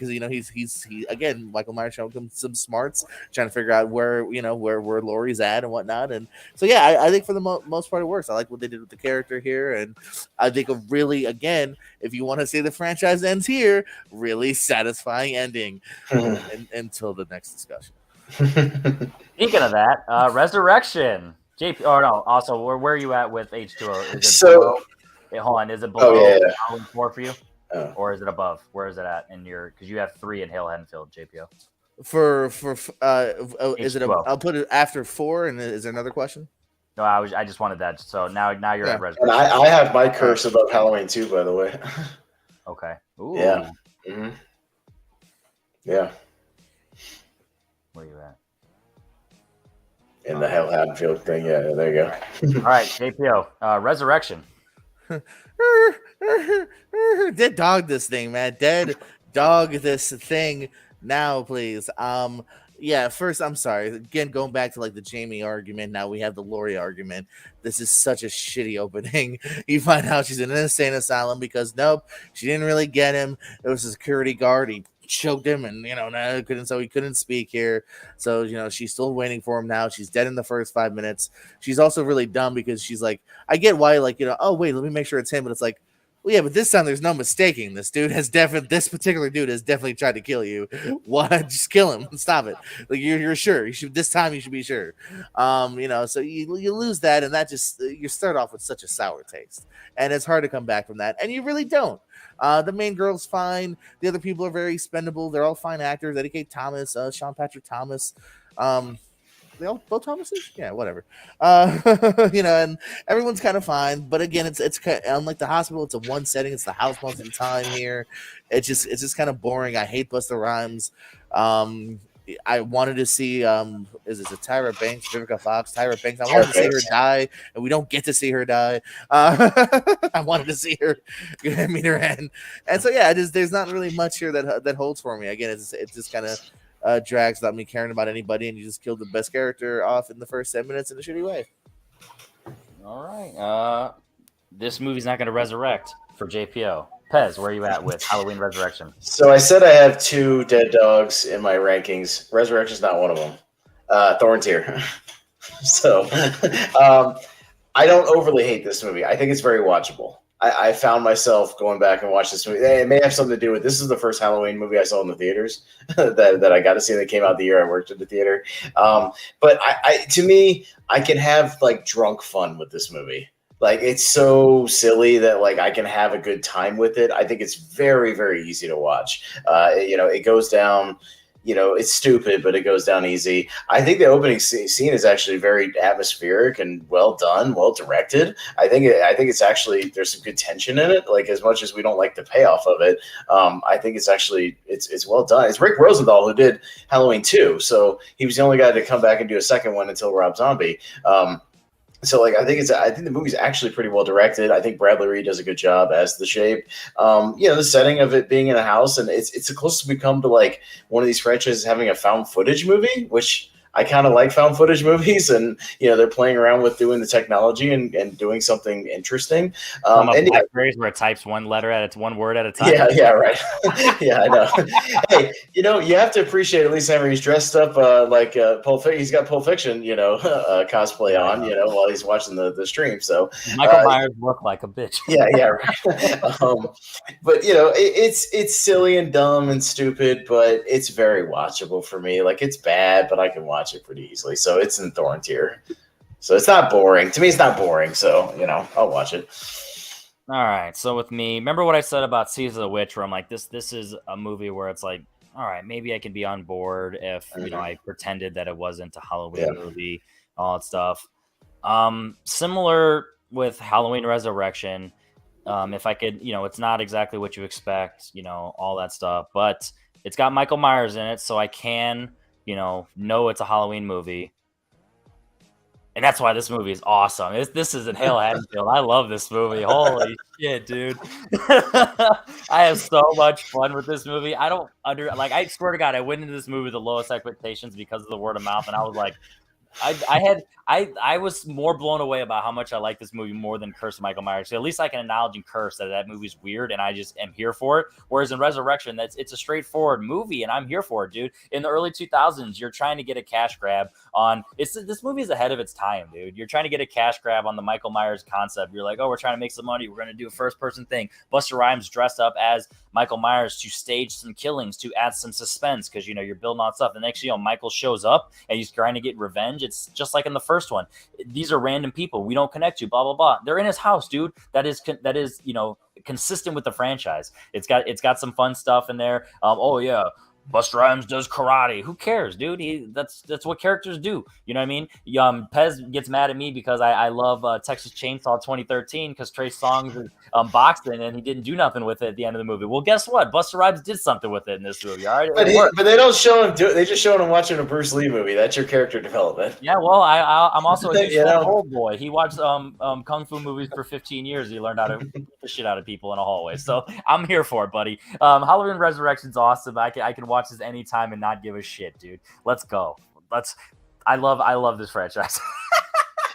he's again Michael Myers showing him some smarts, trying to figure out where Laurie's at and whatnot. And so yeah, I think for the most part it works. I like what they did with the character here, and I think a really, again, if you want to say the franchise ends here, really satisfying ending. Until the next discussion. Speaking of that, Resurrection. JP, no. Also, where are you at with H2O? Is it below? Wait, hold on. Is it below Halloween 4 for you, or is it above? Where is it at in your? Because you have 3 in Hale Haddonfield, JPO. Is it? I'll put it after 4. And is there another question? No, I just wanted that. So now you're at Resurrection. And I have my curse above Halloween 2, by the way. Okay. Ooh. Yeah. Mm-hmm. Yeah. Where are you at? In the Hale Haddonfield thing. Yeah, there you go. All right, JPO. Resurrection. Dead dog this thing, man. Dead dog this thing now, please. Yeah, first, I'm sorry. Again, going back to like the Jamie argument, now we have the Laurie argument. This is such a shitty opening. You find out she's in an insane asylum because nope, she didn't really get him. It was a security guard. He choked him, and he couldn't speak here. So she's still waiting for him now. She's dead in the first 5 minutes. She's also really dumb because she's like, I get why, oh wait, let me make sure it's him, but it's like, well, yeah, but this time there's no mistaking. This particular dude has definitely tried to kill you. What? Just kill him. Stop it. Like you're sure. You should be sure. So you lose that, and that just you start off with such a sour taste, and it's hard to come back from that, and you really don't. The main girl's fine. The other people are very expendable. They're all fine actors. Eddie K. Thomas, Sean Patrick Thomas. They all both Thomases? Yeah, whatever. And everyone's kind of fine. But again, it's unlike the hospital. It's a one setting. It's the house most of the time here. It's just kind of boring. I hate Busta Rhymes. I wanted to see is it Tyra Banks, Vivica Fox, Tyra Banks. I wanted to see her die, and we don't get to see her die. I wanted to see her meet her end, and so yeah, there's not really much here that holds for me. Again, it just kind of drags without me caring about anybody, and you just killed the best character off in the first 10 minutes in a shitty way. All right, this movie's not going to resurrect for JPO. Pez, where are you at with Halloween Resurrection? So I said I have 2 dead dogs in my rankings. Resurrection's not one of them. Thorn's here. So I don't overly hate this movie. I think it's very watchable. I found myself going back and watching this movie. It may have something to do with this is the first Halloween movie I saw in the theaters that I got to see. That came out the year I worked at the theater. But to me, I can have like drunk fun with this movie. Like it's so silly that like I can have a good time with it. I think it's very, very easy to watch. It goes down. It's stupid, but it goes down easy. I think the opening scene is actually very atmospheric and well done, well directed. I think it's actually there's some good tension in it. Like as much as we don't like the payoff of it, I think it's actually it's well done. It's Rick Rosenthal who did Halloween 2, so he was the only guy to come back and do a second one until Rob Zombie. So like I think the movie's actually pretty well directed. I think Bradley Reed does a good job as the Shape. The setting of it being in a house, and it's the closest we come to like one of these franchises having a found footage movie, which I kind of like found footage movies, and they're playing around with doing the technology and doing something interesting. Blackberries where it types one word at a time. Yeah, right. Yeah, I know. Hey, you have to appreciate at least Henry's dressed up like Pulp Fiction. He's got Pulp Fiction, cosplay on, while he's watching the stream. So Michael Myers looked like a bitch. Yeah, right. But it's silly and dumb and stupid, but it's very watchable for me. Like it's bad, but I can watch it pretty easily. So it's in Thorn tier. So it's not boring. To me, it's not boring. So, I'll watch it. All right. So with me, remember what I said about Season of the Witch, where I'm like, this is a movie where it's like, all right, maybe I can be on board if, I pretended that it wasn't a Halloween movie, all that stuff. Similar with Halloween Resurrection. If I could, it's not exactly what you expect, all that stuff, but it's got Michael Myers in it. So I can, know it's a Halloween movie. And that's why this movie is awesome. This is in Hale Haddonfield. I love this movie. Holy shit, dude. I have so much fun with this movie. I swear to God, I went into this movie with the lowest expectations because of the word of mouth. And I was like, I was more blown away about how much I like this movie more than Curse of Michael Myers. So at least I can acknowledge in Curse that movie's weird and I just am here for it. Whereas in Resurrection, it's a straightforward movie and I'm here for it, dude. In the early 2000s, you're trying to get a cash grab on this movie is ahead of its time, dude. You're trying to get a cash grab on the Michael Myers concept. You're like, oh, we're trying to make some money. We're going to do a first person thing. Busta Rhymes dressed up as Michael Myers to stage some killings to add some suspense because you're building on stuff. The next Michael shows up and he's trying to get revenge. It's just like in the first one. These are random people we don't connect to. Blah blah blah. They're in his house, dude. That is consistent with the franchise. It's got some fun stuff in there. Oh yeah. Busta Rhymes does karate. Who cares, dude? That's what characters do. You know what I mean? Pez gets mad at me because I love Texas Chainsaw 2013 because Trey Songz is boxing and he didn't do nothing with it at the end of the movie. Well, guess what? Busta Rhymes did something with it in this movie. All right, but they don't show him do it. They just show him watching a Bruce Lee movie. That's your character development. Yeah, well, I'm also a huge old boy. He watched kung fu movies for 15 years. He learned how to beat the shit out of people in a hallway. So I'm here for it, buddy. Halloween Resurrection's awesome. I can watch this anytime and not give a shit, dude. Let's go. I love this franchise.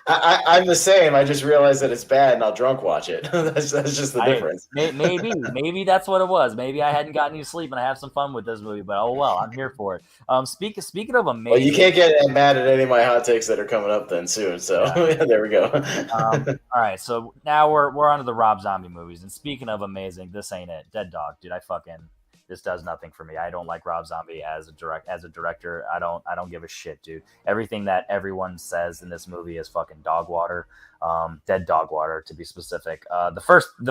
I'm the same. I just realized that it's bad and I'll drunk watch it. that's just the difference. Maybe that's what it was. Maybe I hadn't gotten any sleep and I have some fun with this movie, but oh well, I'm here for it. Speaking of amazing, well, you can't get mad at any of my hot takes that are coming up then soon. So there we go. All right, so now we're on to the Rob Zombie movies. And speaking of amazing, this ain't it. Dead Dog, dude. This does nothing for me. I don't like Rob Zombie as a director. I don't give a shit, dude. Everything that everyone says in this movie is fucking dog water. Dead dog water to be specific. The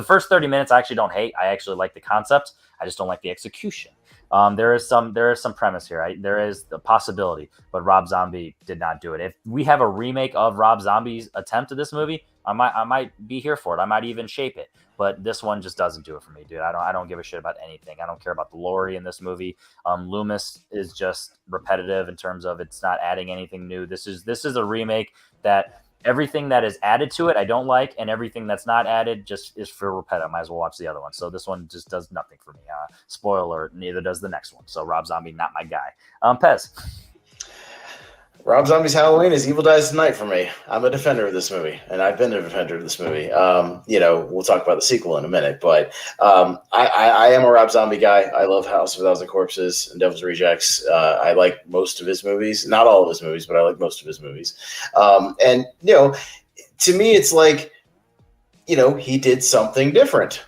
first 30 minutes I actually don't hate. I actually like the concept. I just don't like the execution. There is some premise here. There is the possibility, but Rob Zombie did not do it. If we have a remake of Rob Zombie's attempt at this movie, I might be here for it. I might even shape it. But this one just doesn't do it for me, dude. I don't give a shit about anything. I don't care about the lore in this movie. Loomis is just repetitive in terms of it's not adding anything new. This is a remake that everything that is added to it I don't like, and everything that's not added just is for repetitive. I might as well watch the other one. So this one just does nothing for me. Spoiler alert, neither does the next one. So Rob Zombie, not my guy. Pez. Rob Zombie's Halloween is Evil Dies Tonight for me. I'm a defender of this movie, and I've been a defender of this movie. We'll talk about the sequel in a minute, but I am a Rob Zombie guy. I love House of a Thousand Corpses and Devil's Rejects. I like most of his movies. Not all of his movies, but I like most of his movies. To me, it's like he did something different.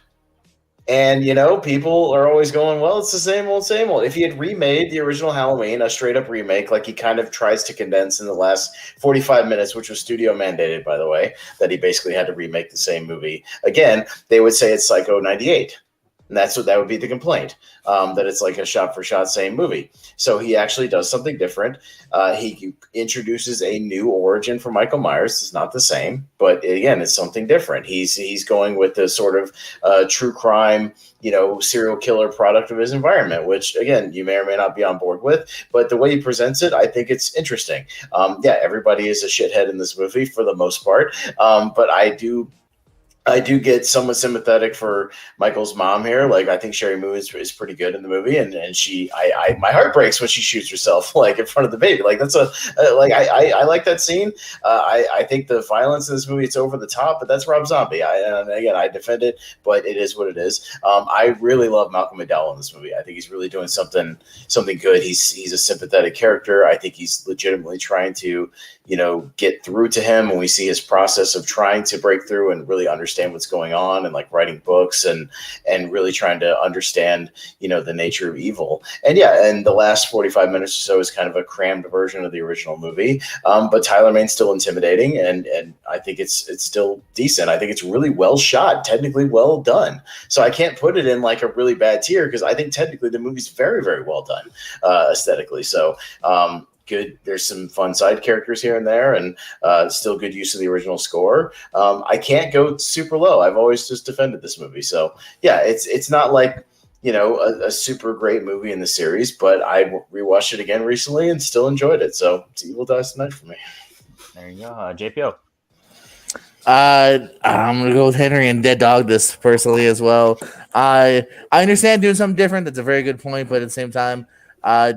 And, people are always going, well, it's the same old, same old. If he had remade the original Halloween, a straight up remake, like he kind of tries to condense in the last 45 minutes, which was studio mandated, by the way, that he basically had to remake the same movie again, they would say it's Psycho 98. And that would be the complaint, that it's like a shot for shot same movie. So he actually does something different. He introduces a new origin for Michael Myers. It's not the same, but again, it's something different. He's going with the sort of true crime, serial killer product of his environment, which again, you may or may not be on board with, but the way he presents it, I think it's interesting. Everybody is a shithead in this movie for the most part, but I do get somewhat sympathetic for Michael's mom here. Like, I think Sherry Moon is pretty good in the movie, and my heart breaks when she shoots herself like in front of the baby. Like, that's I like that scene. I think the violence in this movie, it's over the top, but that's Rob Zombie. I defend it, but it is what it is. I really love Malcolm McDowell in this movie. I think he's really doing something good. He's a sympathetic character. I think he's legitimately trying to get through to him, when we see his process of trying to break through and really understand what's going on, and like writing books and really trying to understand, the nature of evil. And the last 45 minutes or so is kind of a crammed version of the original movie. But Tyler Mane's still intimidating, and I think it's still decent. I think it's really well shot, technically well done. So I can't put it in like a really bad tier, because I think technically the movie's very, very well done, aesthetically. So, good. There's some fun side characters here and there, and still good use of the original score. I can't go super low. I've always just defended this movie. So yeah, it's not like, a super great movie in the series, but I rewatched it again recently and still enjoyed it. So it's Evil Dies Tonight for me. There you go. JPO. I'm gonna go with Henry and Dead Dog this personally as well. I understand doing something different. That's a very good point, but at the same time, I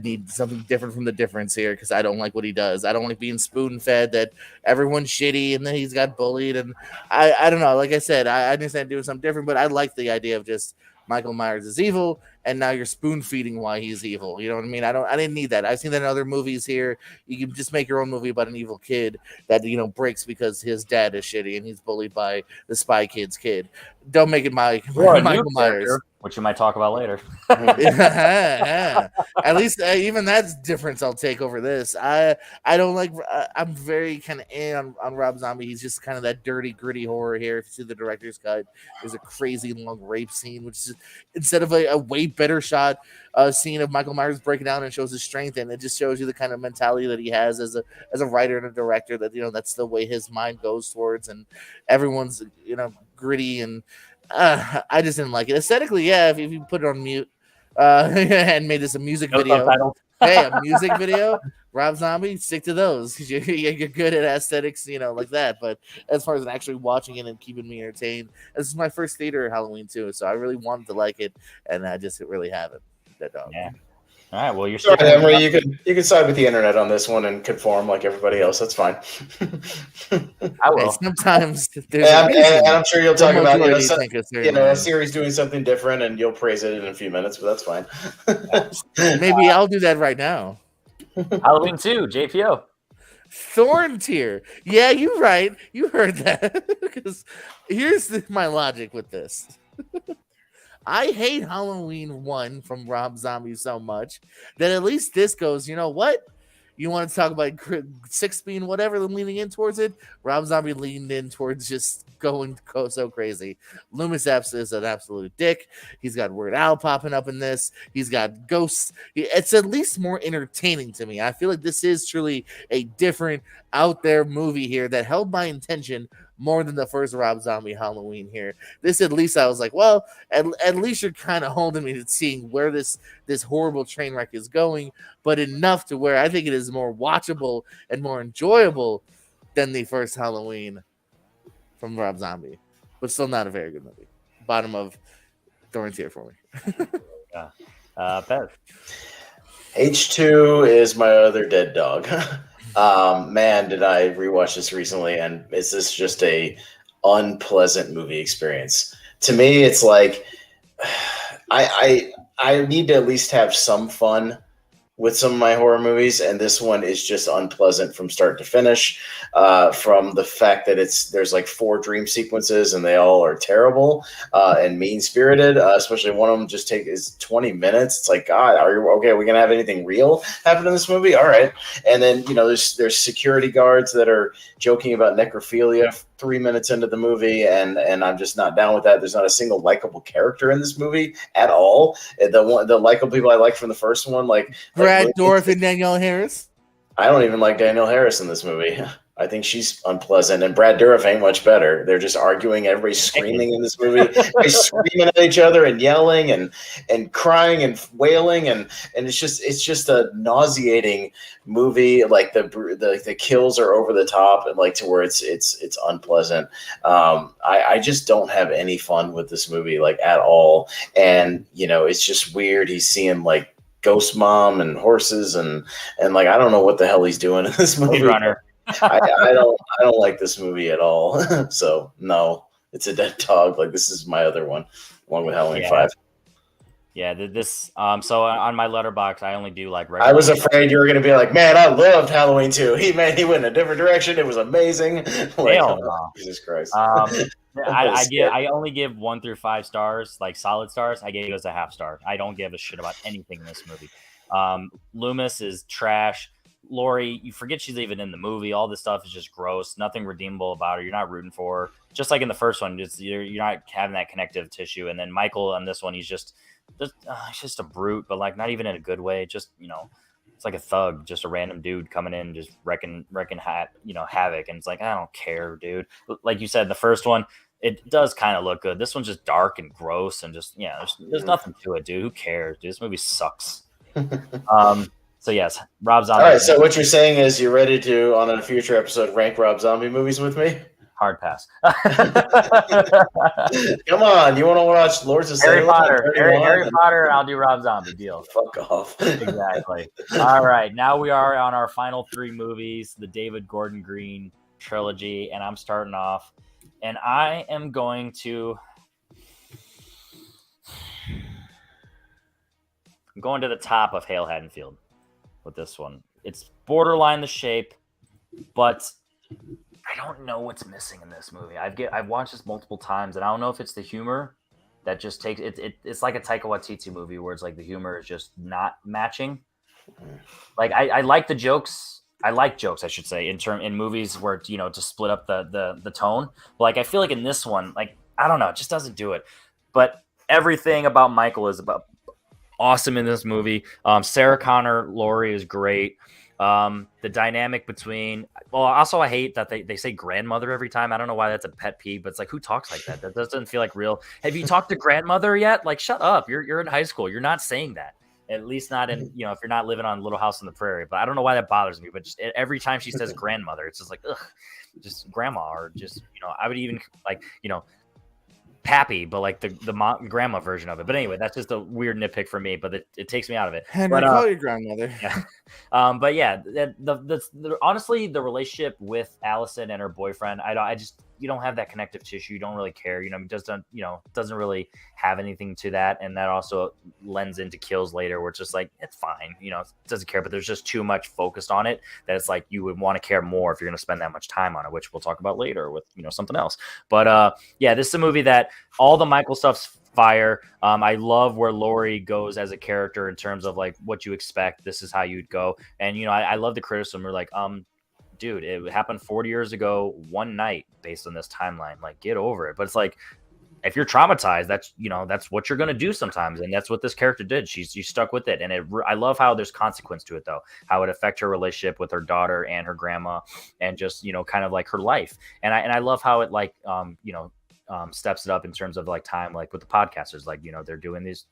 need something different from the difference here, because I don't like what he does. I don't like being spoon fed that everyone's shitty and then he's got bullied. And I don't know. Like I said, I understand doing something different, but I like the idea of just Michael Myers is evil, and now you're spoon feeding why he's evil. You know what I mean? I didn't need that. I've seen that in other movies here. You can just make your own movie about an evil kid that breaks because his dad is shitty and he's bullied by the Spy Kid's kid. Don't make it Michael Myers, which you might talk about later. Yeah. At least even that's difference I'll take over this. I don't like. I'm very kind of on Rob Zombie. He's just kind of that dirty, gritty horror here. If you see the director's cut, there's a crazy long rape scene, which is instead of a way better shot scene of Michael Myers breaking down and shows his strength, and it just shows you the kind of mentality that he has as a writer and a director. That that's the way his mind goes towards, and everyone's gritty and. I just didn't like it aesthetically. Yeah, if you put it on mute and made this a music video, hey, a music video, Rob Zombie, stick to those. You're good at aesthetics, like that. But as far as actually watching it and keeping me entertained, this is my first theater Halloween too, so I really wanted to like it, and I just really haven't. That dog. Yeah. All right. Well, you're sorry, Emery. You can side with the internet on this one and conform like everybody else. That's fine. I will. Sometimes, and I'm sure you'll talk about a series doing something different, and you'll praise it in a few minutes. But that's fine. Maybe I'll do that right now. Halloween 2, JPO. Thorn tier. Yeah, you're right. You heard that. Because here's my logic with this. I hate Halloween 1 from Rob Zombie so much that at least this goes, you know what? You want to talk about 6 being whatever, leaning in towards it? Rob Zombie leaned in towards just going so crazy. Loomis Epps is an absolute dick. He's got Weird Al popping up in this. He's got ghosts. It's at least more entertaining to me. I feel like this is truly a different, out there movie here that held my attention more than the first Rob Zombie Halloween here. This, at least I was like, well, at least you're kind of holding me to seeing where this horrible train wreck is going, but enough to where I think it is more watchable and more enjoyable than the first Halloween from Rob Zombie, but still not a very good movie. Bottom of Thorn's here for me. Yeah. Bev. H2 is my other dead dog. Man, did I rewatch this recently, and is this just a unpleasant movie experience? To me, it's like I need to at least have some fun with some of my horror movies, and this one is just unpleasant from start to finish. From the fact that there's like 4 dream sequences, and they all are terrible and mean spirited. Especially one of them is 20 minutes. It's like, God, are you okay? Are we gonna have anything real happen in this movie? All right. And then there's security guards that are joking about necrophilia 3 minutes into the movie, and I'm just not down with that. There's not a single likable character in this movie at all. The likable people I like from the first one, like Brad Dourif and Danielle Harris. I don't even like Danielle Harris in this movie. I think she's unpleasant, and Brad Dourif ain't much better. They're just arguing. Everybody's screaming in this movie. They're screaming at each other and yelling and crying and wailing, and it's just a nauseating movie. Like the kills are over the top, and like to where it's unpleasant. I just don't have any fun with this movie, like, at all. And it's just weird. He's seeing like Ghost Mom and horses and like I don't know what the hell he's doing in this movie. Runner. I don't like this movie at all. So no, it's a dead dog. Like, this is my other one, along with Halloween 5. Yeah, this so on my letterbox, I only do like regular. I was afraid you were gonna be like, man, I loved Halloween 2. He went in a different direction. It was amazing. Like, hell no. Jesus Christ. I only give 1 through 5 stars, like solid stars. I gave it as a half star. I don't give a shit about anything in this movie. Loomis is trash. Laurie, you forget she's even in the movie. All this stuff is just gross. Nothing redeemable about her. You're not rooting for her. Just like in the first one, you're not having that connective tissue. And then Michael on this one, he's just a brute, but like not even in a good way. Just it's like a thug, just a random dude coming in, just wrecking havoc. And it's like, I don't care, dude. Like you said, the first one, it does kind of look good. This one's just dark and gross and just there's nothing to it, dude. Who cares, dude? This movie sucks. So yes, Rob Zombie. All right, so what you're saying is you're ready to, on a future episode, rank Rob Zombie movies with me? Hard pass. Come on, you want to watch Lords of Harry Salem? Potter, Harry Potter, and I'll do Rob Zombie. Deal. Fuck off. Exactly. All right, now we are on our final 3 movies, the David Gordon Green trilogy, and I'm starting off, and I am going to. I'm going to the top of Hale Haddonfield with this one. It's borderline the shape, but I don't know what's missing in this movie. I've watched this multiple times, and I don't know if it's the humor that just takes it. It's like a Taika Waititi movie where it's like the humor is just not matching. Like I like the jokes. I like jokes, I should say, in movies where to split up the tone. But like I feel like in this one, like I don't know, it just doesn't do it. But everything about Michael is awesome in this movie. Sarah Connor, Laurie is great. The dynamic between, also I hate that they say grandmother every time. I don't know why that's a pet peeve, but it's like, who talks like that? That doesn't feel like real. Have you talked to grandmother yet? Like, shut up. You're in high school. You're not saying that. At least not in, if you're not living on Little House on the Prairie. But I don't know why that bothers me. But just every time she says grandmother, it's just like, ugh, just grandma, or just, I would even like, Pappy, but like the grandma version of it. But anyway, that's just a weird nitpick for me, but it takes me out of it. Henry, call your grandmother. Yeah. But yeah, honestly, the relationship with Allison and her boyfriend, you don't have that connective tissue. You don't really care. Doesn't really have anything to that. And that also lends into kills later where it's just like, it's fine. It doesn't care, but there's just too much focused on it that it's like, you would want to care more if you're going to spend that much time on it, which we'll talk about later with, something else. But yeah, this is a movie that all the Michael stuff's fire. I love where Laurie goes as a character in terms of like what you expect. This is how you'd go. And, I love the criticism. We're like, dude, it happened 40 years ago, one night based on this timeline. Like, get over it. But it's like, if you're traumatized, that's what you're going to do sometimes. And that's what this character did. She's stuck with it. And I love how there's consequence to it, though, how it affects her relationship with her daughter and her grandma and just, kind of like her life. And I love how it like, steps it up in terms of like time, like with the podcasters, like, they're doing these,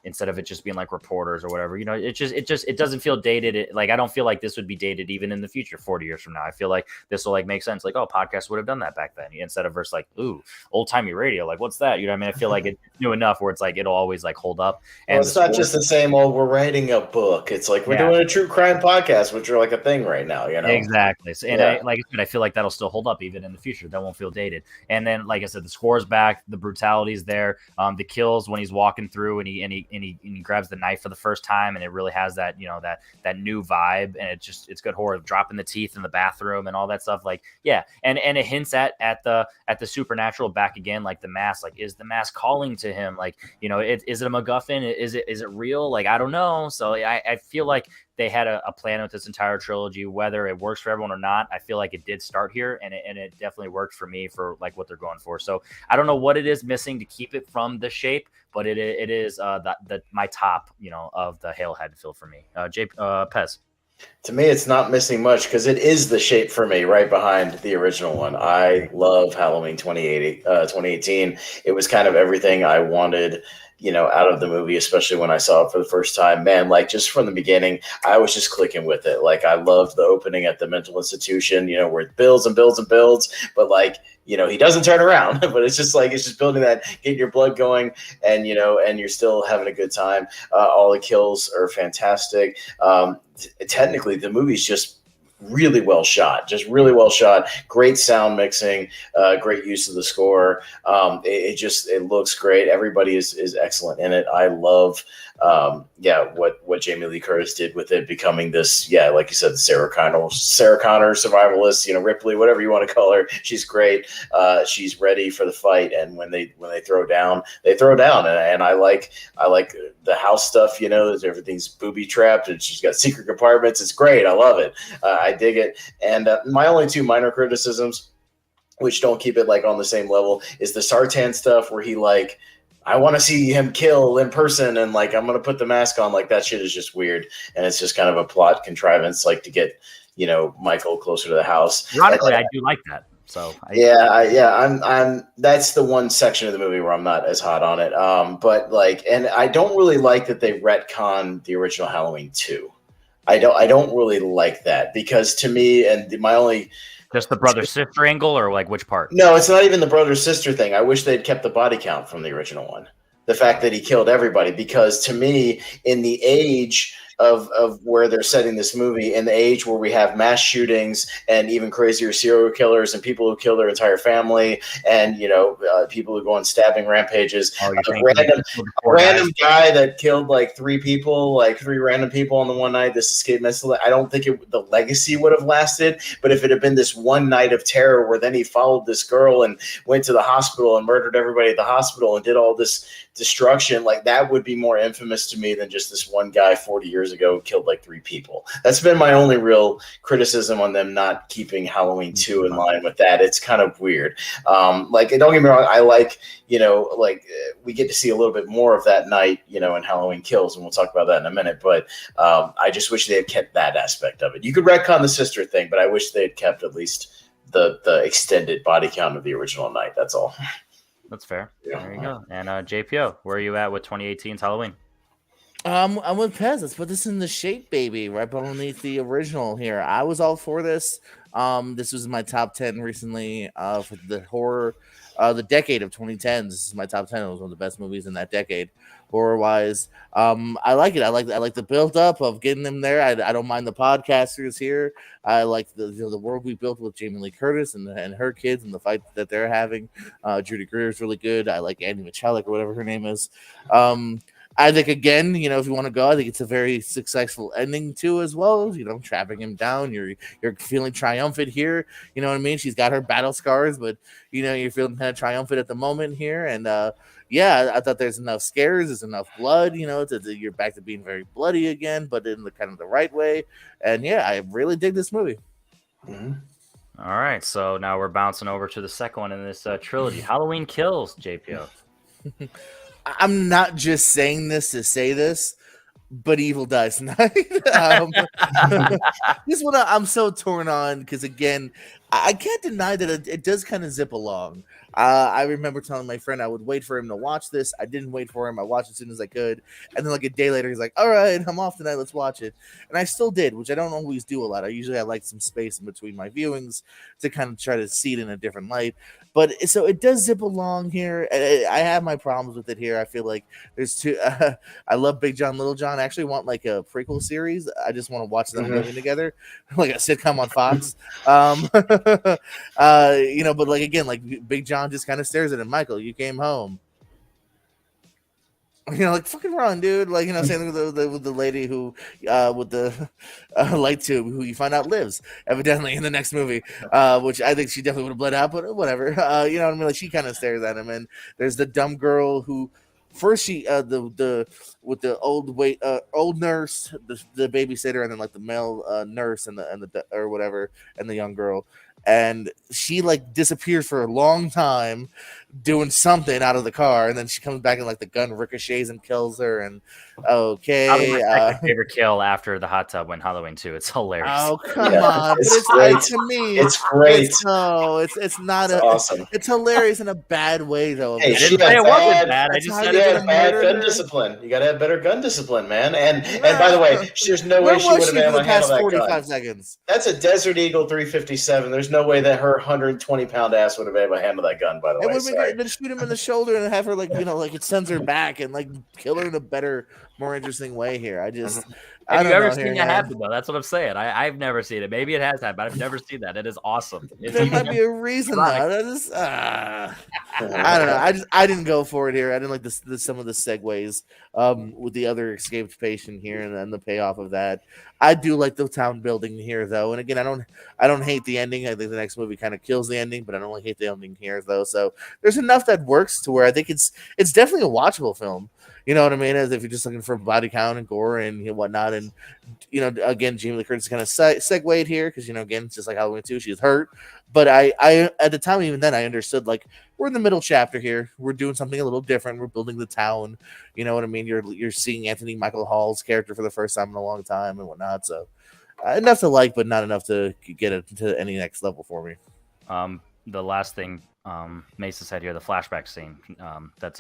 instead of it just being like reporters or whatever, it doesn't feel dated. Like, I don't feel like this would be dated even in the future, 40 years from now. I feel like this will like make sense. Like, oh, podcasts would have done that back then instead of versus like, ooh, old timey radio. Like, what's that? I feel like it's new enough where it's like, it'll always like hold up. And it's not just the same old, we're writing a book. It's like, we're doing a true crime podcast, which are like a thing right now, Exactly. So, and I feel like that'll still hold up even in the future. That won't feel dated. And then, like I said, said, the score's back, the brutality's there, the kills when he's walking through and he grabs the knife for the first time, and it really has that that new vibe, and it's good horror, dropping the teeth in the bathroom and all that stuff. Like, yeah, and it hints at the supernatural back again, like the mask. Like, is the mask calling to him? Like, is it a MacGuffin? Is it real? Like, I don't know. So I feel like they had a plan with this entire trilogy. Whether it works for everyone or not, I feel like it did start here, and it definitely worked for me for like what they're going for. So I don't know what it is missing to keep it from the shape, but it is my top of the Hail Haddonfield for me. Pez. To me, it's not missing much because it is the shape for me, right behind the original one. I love Halloween 2018. It was kind of everything I wanted, out of the movie, especially when I saw it for the first time. Man, like, just from the beginning, I was just clicking with it. Like, I loved the opening at the mental institution, where it builds and builds and builds, but like, he doesn't turn around, but it's just building that, getting your blood going, and and you're still having a good time. All the kills are fantastic. Technically, the movie's just really well shot, great sound mixing, great use of the score. It looks great. Everybody is excellent in it. I love what Jamie Lee Curtis did with it, becoming this, like you said, Sarah Connor survivalist, Ripley, whatever you want to call her. She's great. She's ready for the fight, and when they throw down, and I like the house stuff, everything's booby trapped, and she's got secret compartments. It's great. I love it. I dig it. And my only two minor criticisms, which don't keep it like on the same level, is the Sartan stuff where he I want to see him kill in person, and I'm going to put the mask on. Like, that shit is just weird, and it's just kind of a plot contrivance, to get Michael closer to the house. Ironically, I do like that. So I'm that's the one section of the movie where I'm not as hot on it. But and I don't really like that they retcon the original Halloween 2. I don't really like that, because to me, and my only. Just the brother-sister angle, or which part? No, it's not even the brother-sister thing. I wish they'd kept the body count from the original one. The fact that he killed everybody, because to me, in the age of where they're setting this movie, in the age where we have mass shootings and even crazier serial killers and people who kill their entire family, and people who go on stabbing rampages, a random guy that killed three random people on the one night, this escaped mentally. I don't think the legacy would have lasted. But if it had been this one night of terror where then he followed this girl and went to the hospital and murdered everybody at the hospital and did all this destruction, that would be more infamous to me than just this one guy 40 years ago killed 3 people. That's been my only real criticism on them not keeping Halloween 2 in line with that. It's kind of weird. Don't get me wrong, I we get to see a little bit more of that night, in Halloween Kills, and we'll talk about that in a minute, but I just wish they had kept that aspect of it. You could retcon the sister thing, but I wish they had kept at least the extended body count of the original night. That's all. That's fair. Yeah. There you go. And JPO, where are you at with 2018's Halloween? I'm with Pez. Let's put this in the shape, baby, right beneath the original here. I was all for this. This was my top 10 recently for the horror, the decade of 2010s. This is my top 10. It was one of the best movies in that decade, horror-wise. I like it. I like the build-up of getting them there. I don't mind the podcasters here. I like the world we built with Jamie Lee Curtis and her kids and the fight that they're having. Judy Greer is really good. I like Andy Michalik or whatever her name is. I think, again, if you want to go, I think it's a very successful ending too, as well. Trapping him down. You're feeling triumphant here. You know what I mean? She's got her battle scars, but you're feeling kind of triumphant at the moment here. And I thought there's enough scares, there's enough blood. You're back to being very bloody again, but in the kind of the right way. And I really dig this movie. Mm-hmm. All right, so now we're bouncing over to the second one in this trilogy, Halloween Kills, JPO. I'm not just saying this to say this, but Evil Dies Night. This one I'm so torn on because, again, I can't deny that it does kind of zip along. I remember telling my friend I would wait for him to watch this. I didn't wait for him. I watched it as soon as I could. And then a day later, he's like, all right, I'm off tonight. Let's watch it. And I still did, which I don't always do a lot. I like some space in between my viewings to kind of try to see it in a different light. But so it does zip along here. I have my problems with it here. I feel like there's two. I love Big John, Little John. I actually want a prequel series. I just want to watch them living together, like a sitcom on Fox. But like again, like Big John just kind of stares at him. Michael, you came home. Like fucking run, dude. Like saying with the lady who, with the light tube, who you find out lives evidently in the next movie, which I think she definitely would have bled out, but whatever. You know what I mean? Like she kind of stares at him, and there's the dumb girl who. First, she the with the old nurse, the babysitter, and then like the male nurse and the or whatever, and the young girl, and she like disappears for a long time, doing something out of the car, and then she comes back and like the gun ricochets and kills her. And okay, probably my second favorite kill after the hot tub when Halloween 2. It's hilarious. Oh come on, it's great. To me, it's great. It's not awesome. It's hilarious in a bad way though. Hey, I didn't say it wasn't bad. I just said you had bad gun discipline. You got to have better gun discipline, man. And by the way, there's no way she would have been able to handle that 45 gun. Seconds. That's a Desert Eagle 357. There's no way that her 120-pound ass would have been able to handle that gun. By the way, then shoot him in the shoulder and have her like it sends her back and like kill her in a better, more interesting way here. I just. Have you ever seen that happen though? That's what I'm saying. I've never seen it. Maybe it has happened, but I've never seen that. It is awesome. There might be a reason though. I don't know. I didn't go for it here. I didn't like some of the segues with the other escaped patient here and then the payoff of that. I do like the town building here though, and again, I don't hate the ending. I think the next movie kind of kills the ending, but I don't hate the ending here though. So there's enough that works to where I think it's definitely a watchable film. You know what I mean? As if you're just looking for body count and gore and whatnot. And, again, Jamie Lee Curtis kind of segued here because, again, it's just like Halloween 2. She's hurt. But I at the time, even then, I understood, like, we're in the middle chapter here. We're doing something a little different. We're building the town. You know what I mean? You're seeing Anthony Michael Hall's character for the first time in a long time and whatnot. So enough to like, but not enough to get it to any next level for me. The last thing Mesa said here, the flashback scene. That's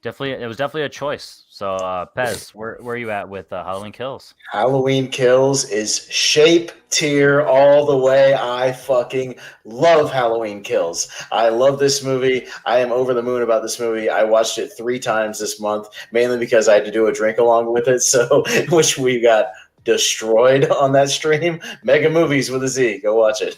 definitely a choice. So Pez, where are you at with Halloween Kills? Halloween Kills is shape tier all the way. I fucking love Halloween Kills. I love this movie. I am over the moon about this movie. I watched it 3 times this month, mainly because I had to do a drink along with it. So, which we got destroyed on that stream. Mega Movies with a Z. Go watch it.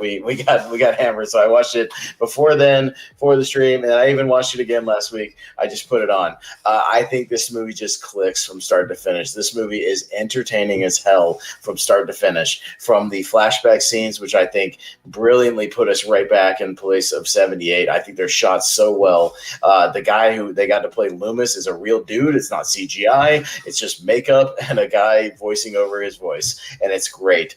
we got hammered. So I watched it before then for the stream, and I even watched it again last week. I just put it on. I think this movie just clicks from start to finish. This movie is entertaining as hell from start to finish. From the flashback scenes, which I think brilliantly put us right back in place of 78. I think they're shot so well. The guy who they got to play Loomis is a real dude. It's not CGI. It's just makeup and a guy voicing over his voice, and it's great.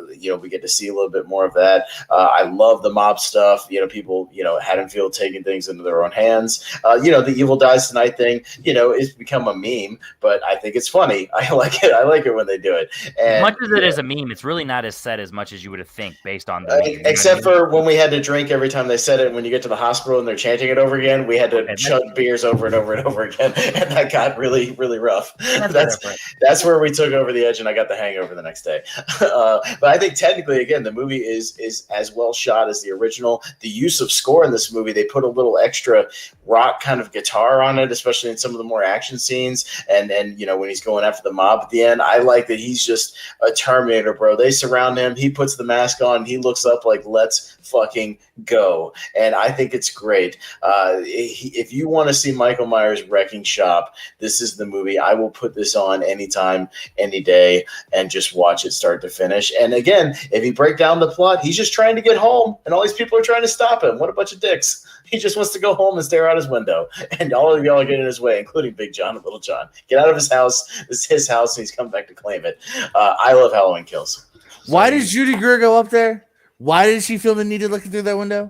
We get to see a little bit more of that. I love the mob stuff. People, Haddonfield taking things into their own hands. The Evil Dies Tonight thing, it's become a meme, but I think it's funny. I like it. I like it when they do it. And, as much as it is a meme, it's really not as set as much as you would have think based on the except for when we had to drink every time they said it. When you get to the hospital and they're chanting it over again, we had to chug beers over and over and over again, and that got really, really rough. That's where we took over the edge, and I got the hangover the next day. But I think technically, again, the movie is as well shot as the original. The use of score in this movie, they put a little extra rock kind of guitar on it, especially in some of the more action scenes. And when he's going after the mob at the end, I like that he's just a Terminator, bro. They surround him. He puts the mask on. He looks up like, let's fucking go. And I think it's great. If you want to see Michael Myers wrecking shop, this is the movie. I will put this on anytime, any day, and just watch it start to finish. And again, if you break down the plot, he's just trying to get home, and all these people are trying to stop him. What a bunch of dicks. He just wants to go home and stare out his window, and all of y'all are getting in his way, including Big John and Little John. Get out of his house. This is his house, and he's come back to claim it. I love Halloween Kills. Why did Judy Greer go up there? Why did she feel the need to look through that window?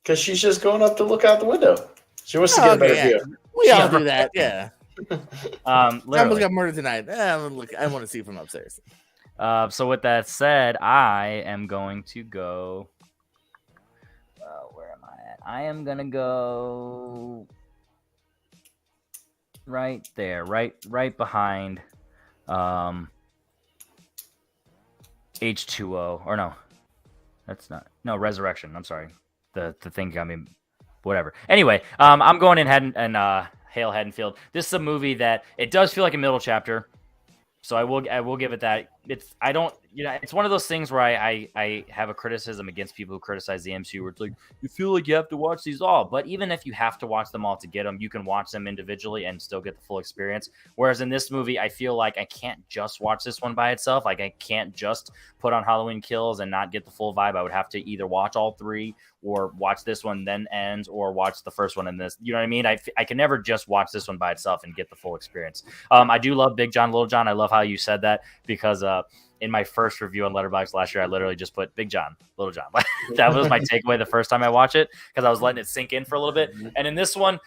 Because she's just going up to look out the window. She wants to get a better view. We all do that, yeah. Literally. Got murdered tonight. I want to see from upstairs. So with that said, I am going to go. Where am I at? I am gonna go right there, right behind H2O. Or no, that's not. No, Resurrection. I'm sorry. The thing got me. Whatever. Anyway, I'm going in Hale Haddonfield. This is a movie that it does feel like a middle chapter. So I will give it that. it's one of those things where I have a criticism against people who criticize the MCU where it's like, you feel like you have to watch these all. But even if you have to watch them all to get them, you can watch them individually and still get the full experience. Whereas in this movie, I feel like I can't just watch this one by itself. Like I can't just put on Halloween Kills and not get the full vibe. I would have to either watch all three or watch this one, then Ends, or watch the first one and this. You know what I mean? I can never just watch this one by itself and get the full experience. I do love Big John, Little John. I love how you said that because in my first review on Letterboxd last year, I literally just put Big John, Little John. That was my takeaway the first time I watched it because I was letting it sink in for a little bit. And in this one,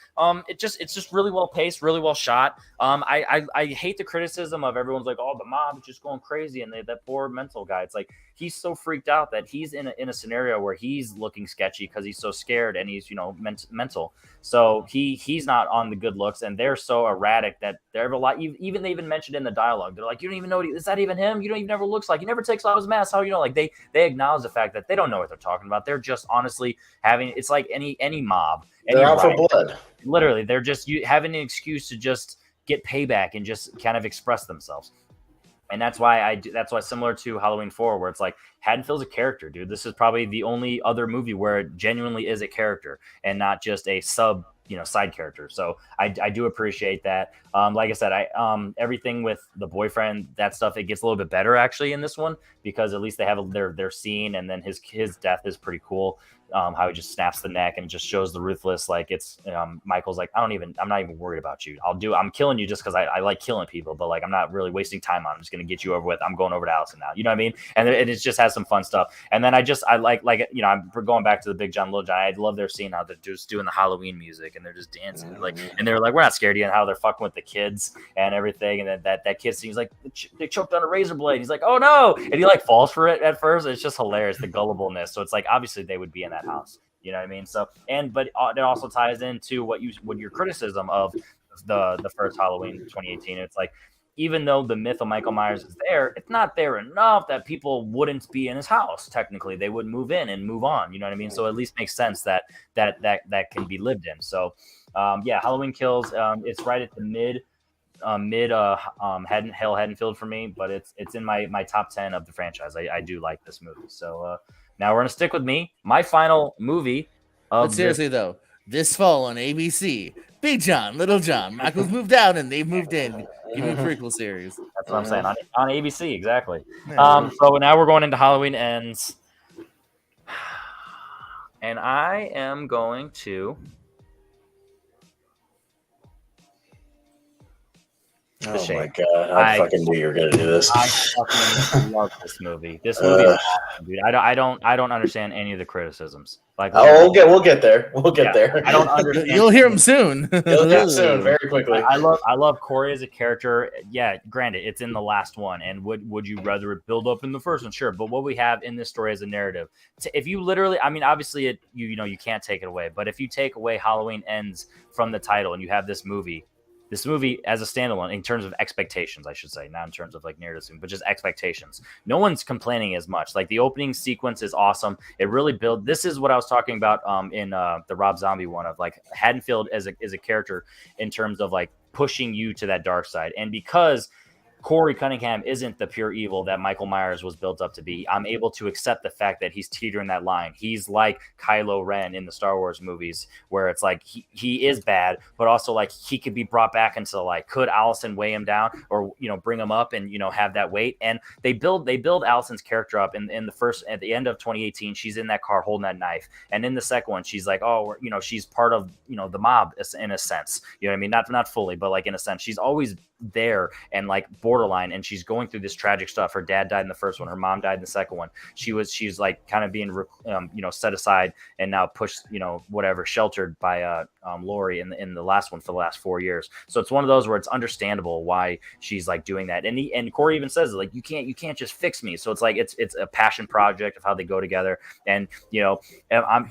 it's just really well paced, really well shot. I hate the criticism of everyone's like, oh, the mob is just going crazy and that poor mental guy. It's like he's so freaked out that he's in a scenario where he's looking sketchy because he's so scared and he's mental. So he's not on the good looks, and they're so erratic that they're a lot. Even they even mentioned in the dialogue, they're like, you don't even know is that even him? You don't even know what looks like. He never takes off his mask. How like they acknowledge the fact that they don't know what they're talking about. They're just honestly having it's like any mob. They're out for blood. Literally, they're just having an excuse to just get payback and just kind of express themselves. And that's why that's why similar to Halloween 4, where it's like Haddonfield's a character, dude. This is probably the only other movie where it genuinely is a character and not just a side character. So I do appreciate that. Like I said, everything with the boyfriend, that stuff, it gets a little bit better actually in this one because at least they have their scene, and then his death is pretty cool. How he just snaps the neck and just shows the ruthless, like it's Michael's like, I'm not even worried about you. I'm killing you just because I like killing people, but like I'm not really wasting time on it. I'm just gonna get you over with. I'm going over to Allison now. You know what I mean? And it just has some fun stuff. And then I like I'm going back to the Big John, Little John. I love their scene how they're just doing the Halloween music and they're just dancing and they're like, we're not scared of you, and how they're fucking with the kids and everything. And then that kid seems like they choked on a razor blade. He's like, oh no, and he like falls for it at first. It's just hilarious, the gullibleness. So it's like obviously they would be in that house. You know what I mean? So, but it also ties into what your criticism of the first Halloween 2018. It's like, even though the myth of Michael Myers is there, it's not there enough that people wouldn't be in his house. Technically, they would move in and move on. You know what I mean? So at least makes sense that can be lived in. So, Halloween Kills. It's right at the mid Haddonfield for me, but it's in my top 10 of the franchise. I do like this movie. So now we're gonna stick with me. My final movie. But seriously though, this fall on ABC, Big John, Little John, Michael's moved out and they've moved in. Give me a prequel series. That's what I'm saying on ABC, exactly. So now we're going into Halloween Ends, and I am going to. Oh my god! I fucking knew you were gonna do this. I fucking love this movie. This movie is awesome, dude. I don't understand any of the criticisms. Like, we'll get there. We'll get there. I don't understand. You'll hear him soon. You'll hear him soon, very quickly. I love Corey as a character. Yeah, granted, it's in the last one. And would you rather it build up in the first one? Sure, but what we have in this story is a narrative. If you literally, I mean, obviously, you can't take it away. But if you take away Halloween Ends from the title and you have this movie as a standalone in terms of expectations, I should say, not in terms of like narrative, but just expectations. No one's complaining as much. Like the opening sequence is awesome. It really builds. This is what I was talking about in the Rob Zombie one of like Haddonfield as a character in terms of like pushing you to that dark side. And because Corey Cunningham isn't the pure evil that Michael Myers was built up to be, I'm able to accept the fact that he's teetering that line. He's like Kylo Ren in the Star Wars movies, where it's like he is bad, but also like he could be brought back into like, could Allison weigh him down or bring him up and have that weight? And they build Allison's character up in the first, at the end of 2018. She's in that car holding that knife, and in the second one, she's like, oh, she's part of the mob in a sense. You know what I mean? Not fully, but like in a sense, she's always there and like borderline, and she's going through this tragic stuff. Her dad died in the first one, her mom died in the second one. She's like kind of being set aside and now pushed sheltered by Laurie in the last one for the last 4 years. So it's one of those where it's understandable why she's like doing that. And Corey even says like, you can't just fix me. So it's like it's a passion project of how they go together. And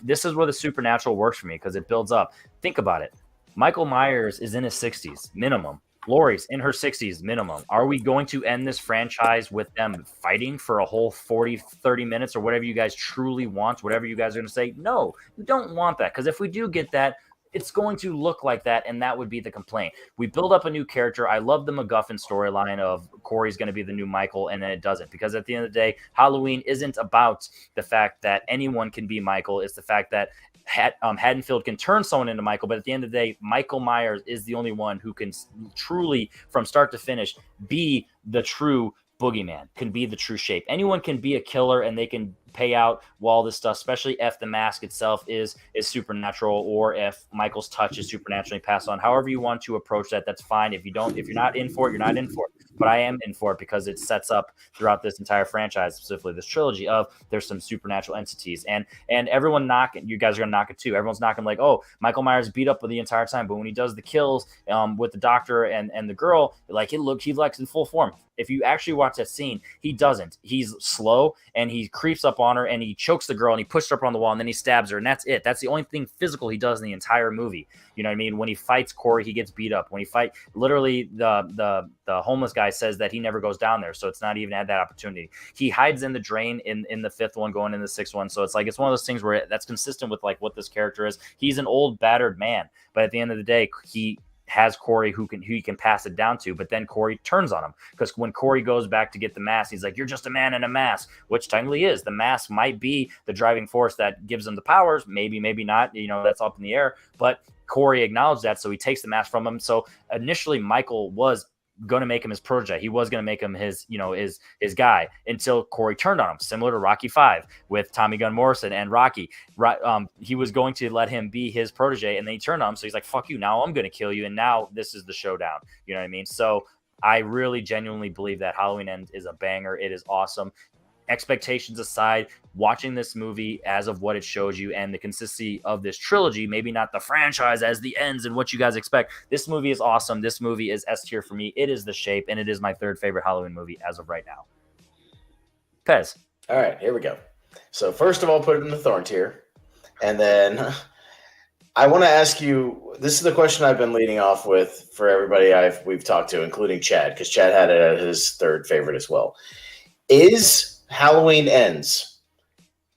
this is where the supernatural works for me, because it builds up. Think about it. Michael Myers is in his 60s minimum. Laurie's in her 60s minimum. Are we going to end this franchise with them fighting for a whole 40-30 minutes or whatever you guys truly want, whatever you guys are going to say? No, you don't want that, because if we do get that, it's going to look like that, and that would be the complaint. We build up a new character. I love the MacGuffin storyline of Corey's going to be the new Michael, and then it doesn't, because at the end of the day, Halloween isn't about the fact that anyone can be Michael. It's the fact that Haddonfield can turn someone into Michael, but at the end of the day, Michael Myers is the only one who can truly, from start to finish, be the true boogeyman, can be the true shape. Anyone can be a killer, and they can pay out all this stuff, especially if the mask itself is supernatural, or if Michael's touch is supernaturally passed on. However you want to approach that, that's fine. If you're not in for it, you're not in for it. But I am in for it because it sets up throughout this entire franchise, specifically this trilogy, of there's some supernatural entities, and everyone knocking. You guys are gonna knock it too. Everyone's knocking like, oh, Michael Myers beat up the entire time, but when he does the kills with the doctor and the girl, like he looks in full form. If you actually watch that scene, he doesn't. He's slow, and he creeps up on her, and he chokes the girl, and he pushes her up on the wall, and then he stabs her, and that's it. That's the only thing physical he does in the entire movie. You know what I mean? When he fights Corey, he gets beat up. When he fight, literally the homeless guy says that he never goes down there, so it's not even had that opportunity. He hides in the drain in the fifth one, going in the sixth one. So it's like, it's one of those things where that's consistent with like what this character is. He's an old battered man, but at the end of the day, he has Corey who he can pass it down to, but then Corey turns on him, because when Corey goes back to get the mask, he's like, you're just a man in a mask, which technically is. The mask might be the driving force that gives him the powers, maybe not, that's up in the air, but Corey acknowledged that, so he takes the mask from him. So initially Michael was going to make him his protege. He was going to make him his guy, until Corey turned on him, similar to Rocky V with Tommy Gunn Morrison and Rocky. He was going to let him be his protege, and then he turned on him. So he's like, fuck you. Now I'm going to kill you. And now this is the showdown. You know what I mean? So I really genuinely believe that Halloween Ends is a banger. It is awesome. Expectations aside, watching this movie as of what it shows you and the consistency of this trilogy, maybe not the franchise as the ends and what you guys expect, this movie is awesome. This movie is S tier for me. It is the shape, and it is my third favorite Halloween movie as of right now. Pez. All right, here we go. So first of all, put it in the Thorn tier, and then I want to ask you, this is the question I've been leading off with for everybody we've talked to, including Chad, because Chad had it at his third favorite as well. Is Halloween Ends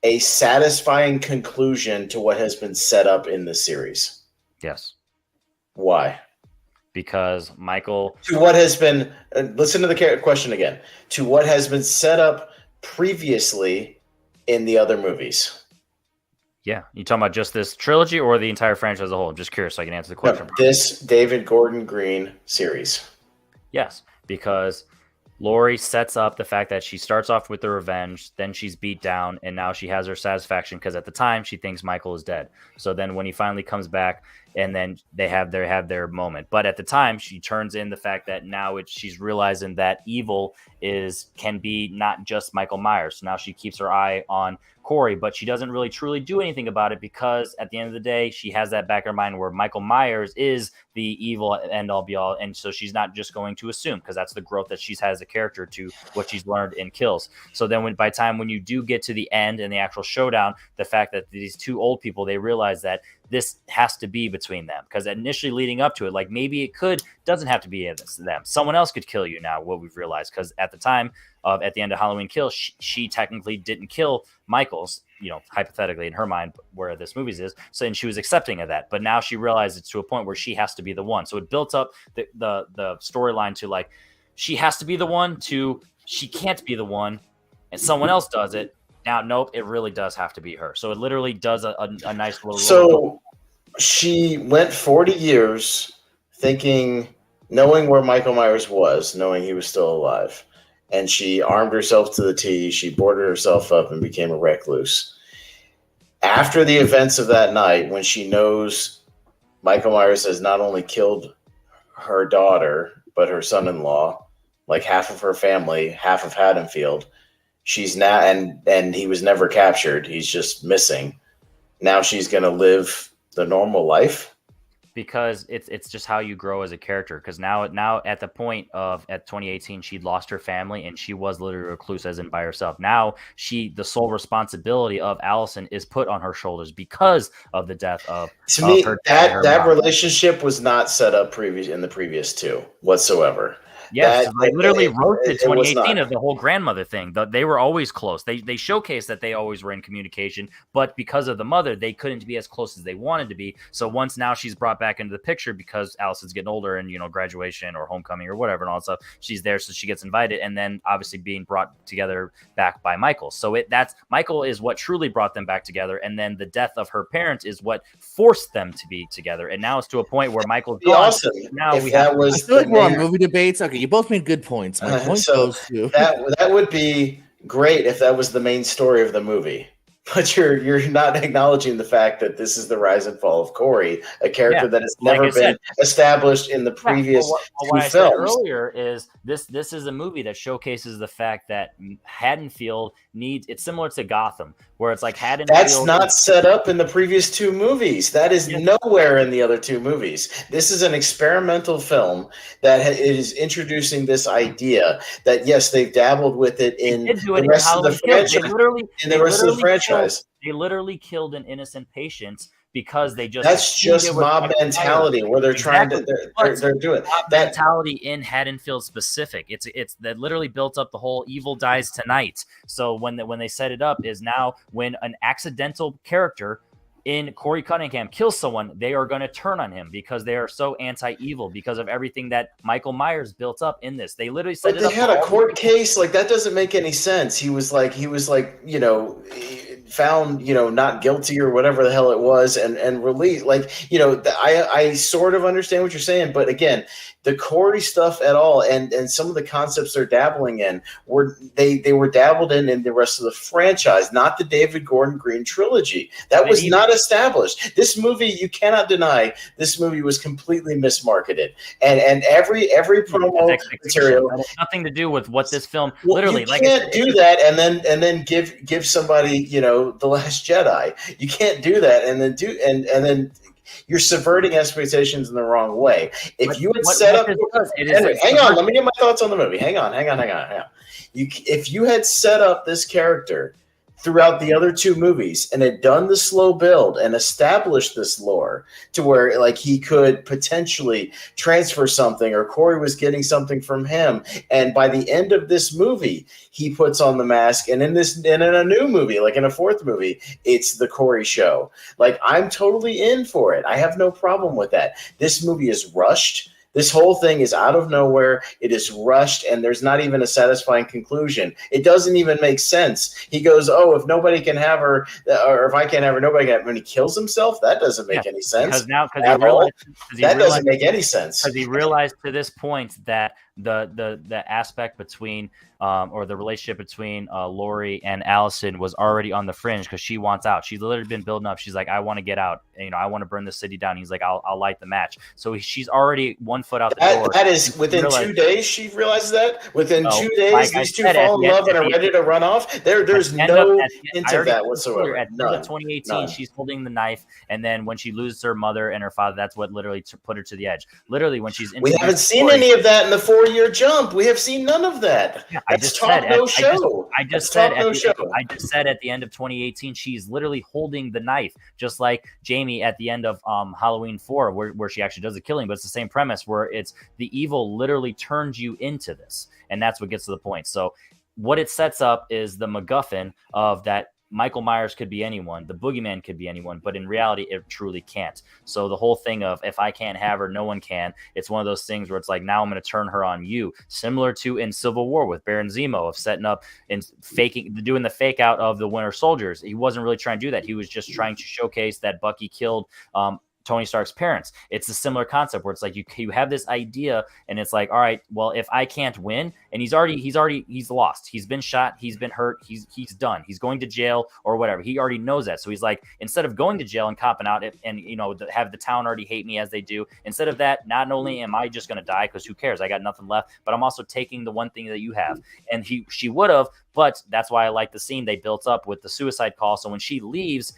a satisfying conclusion to what has been set up in the series? Yes. Why? Because Michael... To what has been... listen to the question again. To what has been set up previously in the other movies. Yeah. You talking about just this trilogy or the entire franchise as a whole? I'm just curious so I can answer the question. No, this David Gordon Green series. Yes, because Laurie sets up the fact that she starts off with the revenge, then she's beat down, and now she has her satisfaction because at the time she thinks Michael is dead. So then when he finally comes back, and then they have their moment. But at the time, she turns in the fact that now she's realizing that evil can be not just Michael Myers. So now she keeps her eye on Corey, but she doesn't really truly do anything about it, because at the end of the day, she has that back in her mind where Michael Myers is the evil end all be all. And so she's not just going to assume, because that's the growth that she's had as a character to what she's learned in Kills. So then by the time when you do get to the end and the actual showdown, the fact that these two old people, they realize that this has to be between them, because initially leading up to it, like maybe it doesn't have to be them. Someone else could kill you now, what we've realized, because at the time at the end of Halloween Kills, she technically didn't kill Michael's, hypothetically in her mind, where this movie's is. So, and she was accepting of that, but now she realized it's to a point where she has to be the one. So it built up the storyline to like, she has to be the one to she can't be the one and someone else does it. Now, nope, it really does have to be her. So it literally does a nice little... So she went 40 years knowing where Michael Myers was, knowing he was still alive. And she armed herself to the T. She boarded herself up and became a recluse. After the events of that night, when she knows Michael Myers has not only killed her daughter, but her son-in-law, like half of her family, half of Haddonfield, she's now, and he was never captured. He's just missing. Now she's going to live the normal life. Because it's just how you grow as a character. Because now at the point at 2018, she'd lost her family and she was literally a recluse, as in by herself. Now the sole responsibility of Allison is put on her shoulders because of the death of her dad. That relationship was not set up in the previous two whatsoever. Yes, That I literally roasted it was 2018 not. of the whole grandmother thing. They were always close. They showcased that they always were in communication, but because of the mother, they couldn't be as close as they wanted to be. So once now she's brought back into the picture because Allison's getting older and graduation or homecoming or whatever and all that stuff, she's there, so she gets invited, and then obviously being brought together back by Michael. So that's Michael is what truly brought them back together, and then the death of her parents is what forced them to be together. And now it's to a point where Michael's gone. Awesome. Now if we that have. was I feel like the we're on main- movie debates. Okay, you both made good points. My point so goes to that would be great if that was the main story of the movie. But you're not acknowledging the fact that this is the rise and fall of Corey, a character that has like never I said. been established in the previous what I two said films. earlier is this is a movie that showcases the fact that Haddonfield needs. It's similar to Gotham, where it's like Haddonfield. That's not set up in the previous two movies. That is nowhere in the other two movies. This is an experimental film that is introducing this idea that yes, they've dabbled with it in the rest of the franchise. They literally killed an innocent patient because they just. That's just mob mentality where they're trying to. They're doing that mentality in Haddonfield specific. It's that literally built up the whole evil dies tonight. So when they set it up is now when an accidental character in Corey Cunningham kills someone, they are going to turn on him because they are so anti-evil because of everything that Michael Myers built up in this. They literally set it up. They had a court case. Like that doesn't make any sense. He was like, found, not guilty or whatever the hell it was and released. Like, I sort of understand what you're saying, but again, the Corey stuff at all and some of the concepts they're dabbling in they were dabbled in the rest of the franchise, not the David Gordon Green trilogy. That was not established. This movie, you cannot deny, this movie was completely mismarketed. And every promo material that has nothing to do with what this film literally. You can't do that and then give somebody, The Last Jedi. You can't do that and then you're subverting expectations in the wrong way. If you had set up, Henry, hang on, let me get my thoughts on the movie. Hang on. If you had set up this character throughout the other two movies and had done the slow build and established this lore to where like he could potentially transfer something or Corey was getting something from him, and by the end of this movie he puts on the mask, and in a new movie, like in a fourth movie, it's the Corey show. Like, I'm totally in for it. I have no problem with that. This movie is rushed. This whole thing is out of nowhere. It is rushed, and there's not even a satisfying conclusion. It doesn't even make sense. He goes, "Oh, if nobody can have her, or if I can't have her, nobody can have her." And he kills himself. That doesn't make any sense. That doesn't make any sense. Because he realized to this point that the aspect between or the relationship between Laurie and Allison was already on the fringe because she wants out. She's literally been building up. She's like, I want to get out. I want to burn the city down. He's like, I'll light the match. So she's already 1 foot out the door. That is within 2 days. She realizes that within 2 days, these two fall in love and are ready to run off. There's no hint of that whatsoever. At the end of 2018, she's holding the knife, and then when she loses her mother and her father, that's what literally put her to the edge. Literally, when she's we haven't seen any of that in the 4-year jump. We have seen none of that. Yeah, I just said at the end of 2018, she's literally holding the knife, just like Jamie at the end of Halloween 4, where she actually does the killing. But it's the same premise where it's the evil literally turns you into this, and that's what gets to the point. So what it sets up is the MacGuffin of that. Michael Myers could be anyone. The boogeyman could be anyone, but in reality, it truly can't. So the whole thing of if I can't have her, no one can. It's one of those things where it's like, now I'm going to turn her on you. Similar to in Civil War with Baron Zemo of setting up and doing the fake out of the Winter Soldiers. He wasn't really trying to do that. He was just trying to showcase that Bucky killed Tony Stark's parents. It's a similar concept where it's like you have this idea and it's like, all right, well, if I can't win, and he's lost. He's been shot. He's been hurt. He's done. He's going to jail or whatever. He already knows that. So he's like, instead of going to jail and copping out and have the town already hate me as they do, instead of that, not only am I just going to die because who cares? I got nothing left, but I'm also taking the one thing that you have. And she would have, but that's why I like the scene they built up with the suicide call. So when she leaves,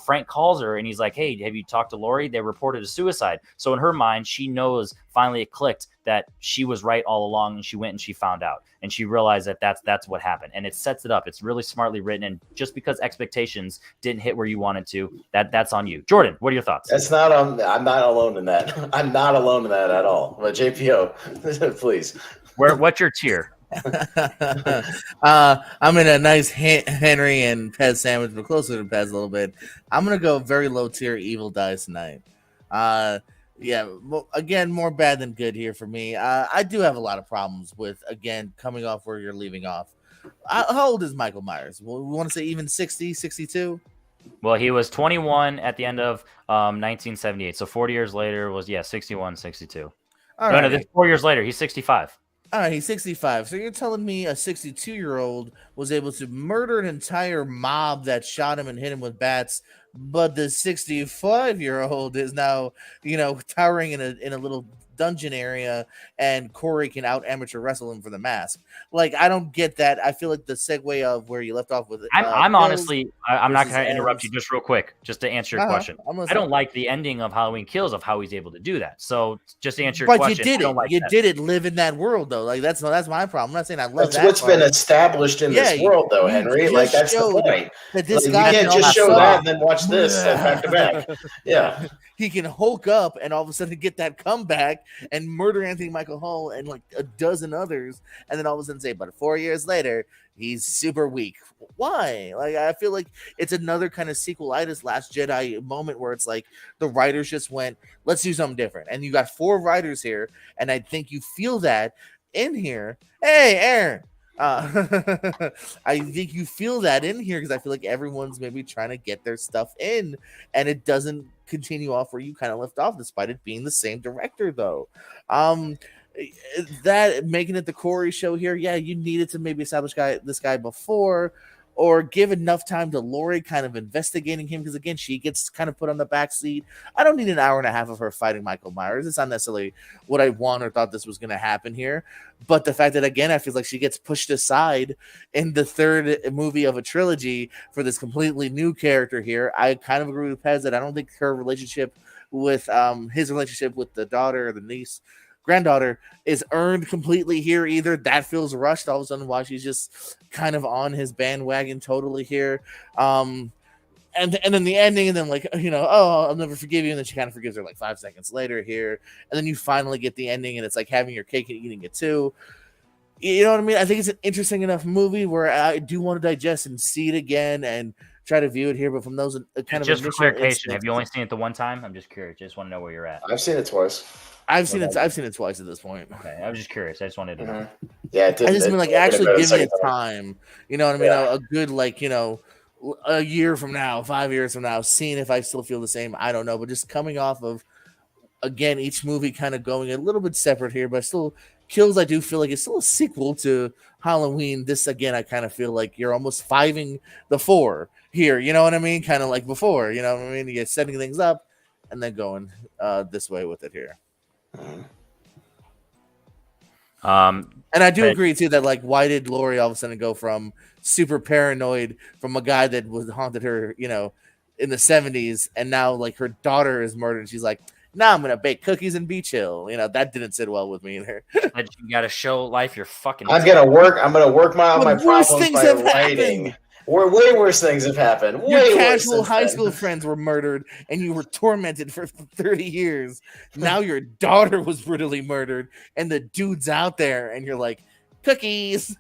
Frank calls her and he's like, hey, have you talked to Laurie? They reported a suicide. So in her mind, she knows, finally it clicked that she was right all along, and she went and she found out and she realized that that's what happened, and it sets it up. It's really smartly written, and just because expectations didn't hit where you wanted to, that's on you. Jordan, what are your thoughts? I'm not alone in that. I'm not alone in that at all. But JPO, please. What's your tier? I'm in a nice Henry and Pez sandwich, but closer to Pez a little bit. I'm gonna go very low tier. Evil Dies Tonight. Yeah, well, again, more bad than good here for me. I do have a lot of problems with again coming off where you're leaving off. How old is Michael Myers? We want to say even 60, 62? Well, he was 21 at the end of 1978. So 40 years later was 61, 62. All no, right. no, this 4 years later, he's 65. All right, he's 65. So you're telling me a 62-year-old was able to murder an entire mob that shot him and hit him with bats, but the 65-year-old is now, towering in a little dungeon area, and Corey can out amateur wrestle him for the mask. Like, I don't get that. I feel like the segue of where you left off with it. I'm honestly, I'm not versus going to interrupt Ends. you just real quick, just to answer your Uh-huh, question. I'm gonna I don't say- like the ending of Halloween Kills of how he's able to do that. So just to answer your But question, you I did don't it. like You that. did it. Live in that world, though. Like that's my problem. I'm not saying I love That's that. what's been part. established in this Yeah, world, though, you Henry. just Like that's the showed point. that this Like, you guy can't can just show also- that and then watch this back to back. Yeah. He can Hulk up and all of a sudden get that comeback and murder Anthony Michael Hall and like a dozen others, and then all of a sudden say, but 4 years later, he's super weak. Why? Like, I feel like it's another kind of sequelitis Last Jedi moment where it's like the writers just went, let's do something different. And you got 4 writers here, and I think you feel that in here. Hey, Aaron. I think you feel that in here because I feel like everyone's maybe trying to get their stuff in, and it doesn't continue off where you kind of left off, despite it being the same director, though. That making it the Corey show here, yeah, you needed to maybe establish this guy before, or give enough time to Lori kind of investigating him, because again, she gets kind of put on the back seat. I don't need an hour and a half of her fighting Michael Myers. It's not necessarily what I want or thought this was going to happen here. But the fact that, again, I feel like she gets pushed aside in the third movie of a trilogy for this completely new character here, I kind of agree with Pez that I don't think her relationship with his relationship with the daughter or the niece, granddaughter, is earned completely here either. That feels rushed all of a sudden, while she's just kind of on his bandwagon totally here. And then the ending, and then like, oh, I'll never forgive you, and then she kind of forgives her like 5 seconds later here, and then you finally get the ending, and it's like having your cake and eating it too. You know what I mean? I think it's an interesting enough movie where I do want to digest and see it again and try to view it here, but from those kind of Just for initial clarification, instincts- have you only seen it the one time? I'm just curious. Just want to know where you're at. I've seen it twice. I've seen it twice at this point. Okay, I was just curious. I just wanted to know. Mhm. Yeah, it I didn't. just mean like it actually didn't give me a second time. time. You know what I mean? Yeah. A good a year from now, 5 years from now, seeing if I still feel the same. I don't know, but just coming off of, again, each movie kind of going a little bit separate here, but still Kills. I do feel like it's still a sequel to Halloween. This again, I kind of feel like you're almost fiving the 4 here. You know what I mean? Kind of like before. You know what I mean? You're setting things up and then going this way with it here. Mhm. And I do Right. agree too that like, why did Lori all of a sudden go from super paranoid from a guy that was haunted her, in the 70s, and now like her daughter is murdered, and she's like, "Now I'm gonna bake cookies and be chill." That didn't sit well with me either. That you got to show life your fucking. I'm gonna work on my The worst problems things by have writing. happened. Way worse things have happened. Way Your worse casual since high then. school friends were murdered, and you were tormented for 30 years. Now your daughter was brutally murdered, and the dude's out there, and you're like, cookies.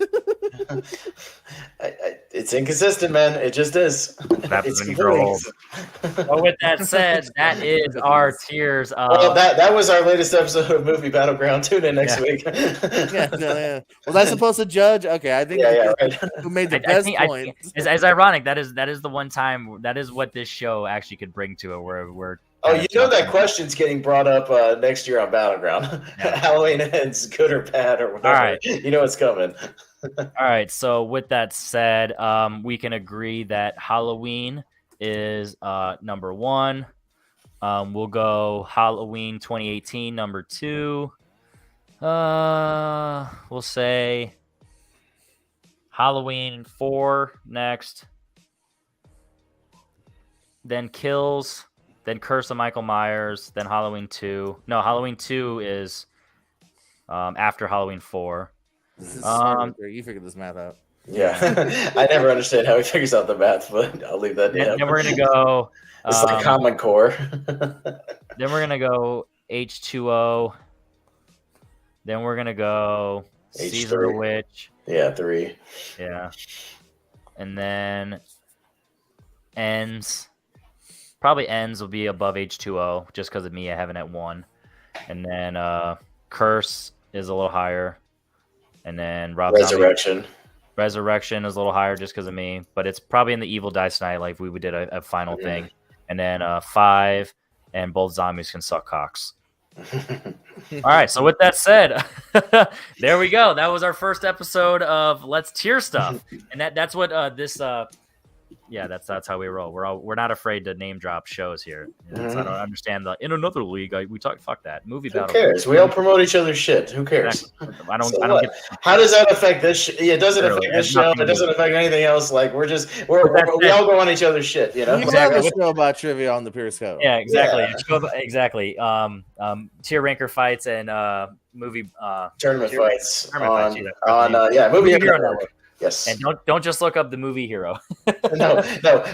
It's inconsistent, man. It just is. happens It's when you grow completely old. inconsistent. Well, with that said, that is our tiers. Well, that was our latest episode of Movie Battleground. Tune in next Yeah. week. Yeah. Was I supposed to judge? Okay, I think Yeah, right. who made the I best think point. it's ironic. That is the one time. That is what this show actually could bring to it. Where we're. Oh, kind you of know that talking- question's getting brought up next year on Battleground. Yeah. Halloween ends good or bad or whatever. All right. You know it's coming. All right. So with that said, we can agree that Halloween is number 1. We'll go Halloween 2018 number 2. We'll say Halloween 4 next. Then Kills. Then Curse of Michael Myers. Then Halloween 2. No, Halloween 2 is after Halloween 4. This is smart, you figured this math out. Yeah. I never understand how he figures out the math, but I'll leave that to Then, him. then we're gonna go. It's like Common Core. Then we're gonna go H2O. Then we're gonna go Season of the Witch. Yeah, 3. Yeah. And then Ends. Probably Ends will be above H2O just because of me. I have it at 1. And then Curse is a little higher. And then Resurrection is a little higher just because of me. But it's probably in the Evil Dies Tonight, like we did a final thing. And then 5 and Both Zombies Can Suck Cocks. All right, so with that said, there we go. That was our first episode of Let's Tier Stuff, and that's what that's how we roll. We're not afraid to name drop shows here. I don't understand in another league we talk. Fuck that movie battle. Who cares? We all promote each other's shit. Who cares? I don't get. How does that affect this? It doesn't affect this show. It doesn't affect anything else. Like we all go on each other's shit. You know. We have a show about trivia on the Pierce Co. Yeah, exactly. Yeah. Exactly. Tier ranker fights and movie tournament fights on Movie Hero Network. Yes. And don't just look up the Movie Hero. no,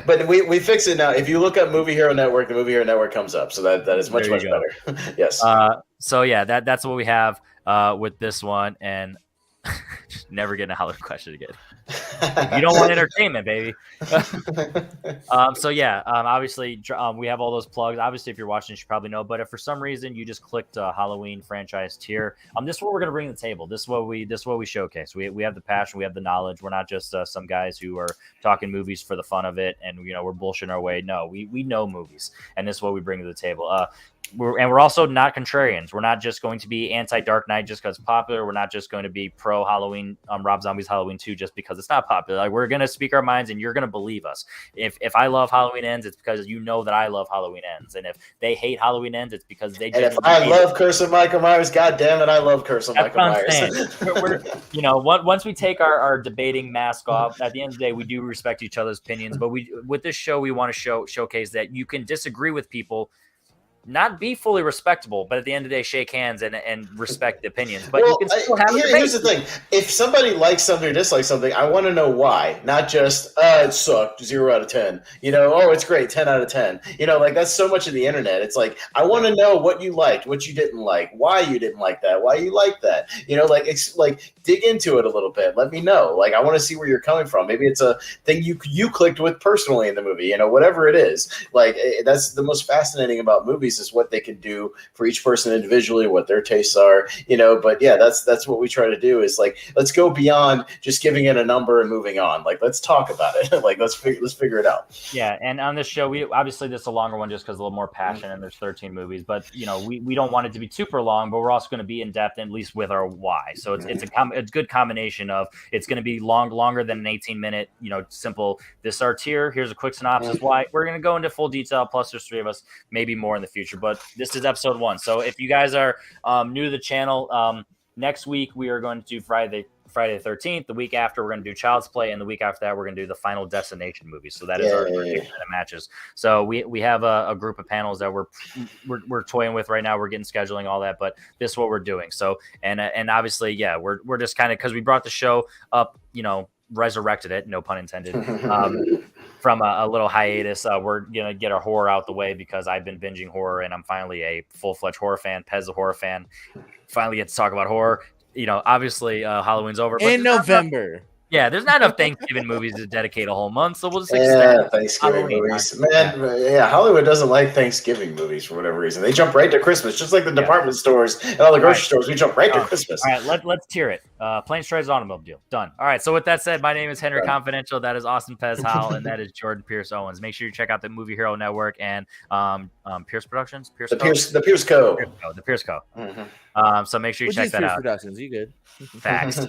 but we fix it now. If you look up Movie Hero Network, the Movie Hero Network comes up. So that is much better. Yes. So yeah, that's what we have with this one, and never getting a Halloween question again. You don't want entertainment, baby. Obviously, we have all those plugs. Obviously, if you're watching, you should probably know. But if for some reason you just clicked Halloween franchise tier, this is what we're gonna bring to the table. This is what we showcase. We have the passion, we have the knowledge. We're not just some guys who are talking movies for the fun of it, and we're bullshitting our way. No, we know movies, and this is what we bring to the table. We're also not contrarians. We're not just going to be anti-Dark Knight just because it's popular. We're not just going to be pro-Halloween, Rob Zombie's Halloween 2 just because it's not popular. Like, we're going to speak our minds, and you're going to believe us. If I love Halloween Ends, it's because you know that I love Halloween Ends. And if they hate Halloween Ends, it's because they. And if I love Curse of Michael Myers, God damn it, I love Curse of Michael Myers. Once we take our debating mask off, at the end of the day, we do respect each other's opinions. But with this show, we want to showcase that you can disagree with people. Not be fully respectable, but at the end of the day, shake hands and respect the opinions. But you can still have here's the thing. If somebody likes something or dislikes something, I want to know why. Not just, it sucked, 0 out of 10. It's great, 10 out of 10. Like, that's so much of the internet. It's like, I want to know what you liked, what you didn't like, why you didn't like that, why you liked that. It's like, dig into it a little bit. Let me know. Like, I want to see where you're coming from. Maybe it's a thing you clicked with personally in the movie, whatever it is. Like, that's the most fascinating about movies is what they can do for each person individually, what their tastes are, but yeah, that's what we try to do is like, let's go beyond just giving it a number and moving on. Like, let's talk about it. Like, let's figure it out. Yeah. And on this show, we obviously this is a longer one just because a little more passion and there's 13 movies, but we don't want it to be super long, but we're also going to be in depth, at least with our why. So it's a good combination of it's going to be longer than an 18-minute, simple, this is our tier, here's a quick synopsis, why we're going to go into full detail, plus there's 3 of us, maybe more in the future, but this is episode 1. So if you guys are new to the channel, next week we are going to do Friday the 13th. The week after we're going to do Child's Play, and the week after that we're going to do the Final Destination movie. So that is our matches. So we have a group of panels that we're toying with right now. We're getting scheduling, all that, but this is what we're doing. So and obviously, we're just kind of, because we brought the show up, resurrected it, no pun intended, from a little hiatus. We're gonna get our horror out the way because I've been binging horror and I'm finally a full-fledged horror fan. Pez a horror fan. Finally get to talk about horror. Obviously Halloween's over. In November. There's not enough Thanksgiving movies to dedicate a whole month, so we'll just extend Thanksgiving movies. Man, Hollywood doesn't like Thanksgiving movies for whatever reason. They jump right to Christmas, just like the department stores and all the grocery stores. We jump right to Christmas. All right, let's tier it. Planes, Trains, Automobile. Done. All right, so with that said, my name is Henry Confidential. That is Austin Pez Howell, and that is Jordan Pierce Owens. Make sure you check out the Movie Hero Network and Pierce Productions. The Pierce Co. The Pierce Co. Mm-hmm. So make sure you check that Pierce out. Productions, you good? Facts.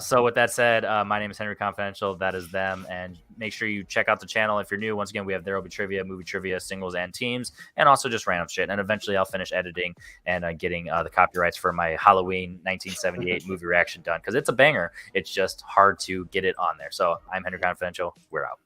So with that said, my name is Henry Confidential. That is them. And make sure you check out the channel if you're new. Once again, we have There Will Be Trivia, movie trivia, singles and teams, and also just random shit. And eventually I'll finish editing and getting the copyrights for my Halloween 1978 movie reaction done, because it's a banger. It's just hard to get it on there. So I'm Henry Confidential. We're out.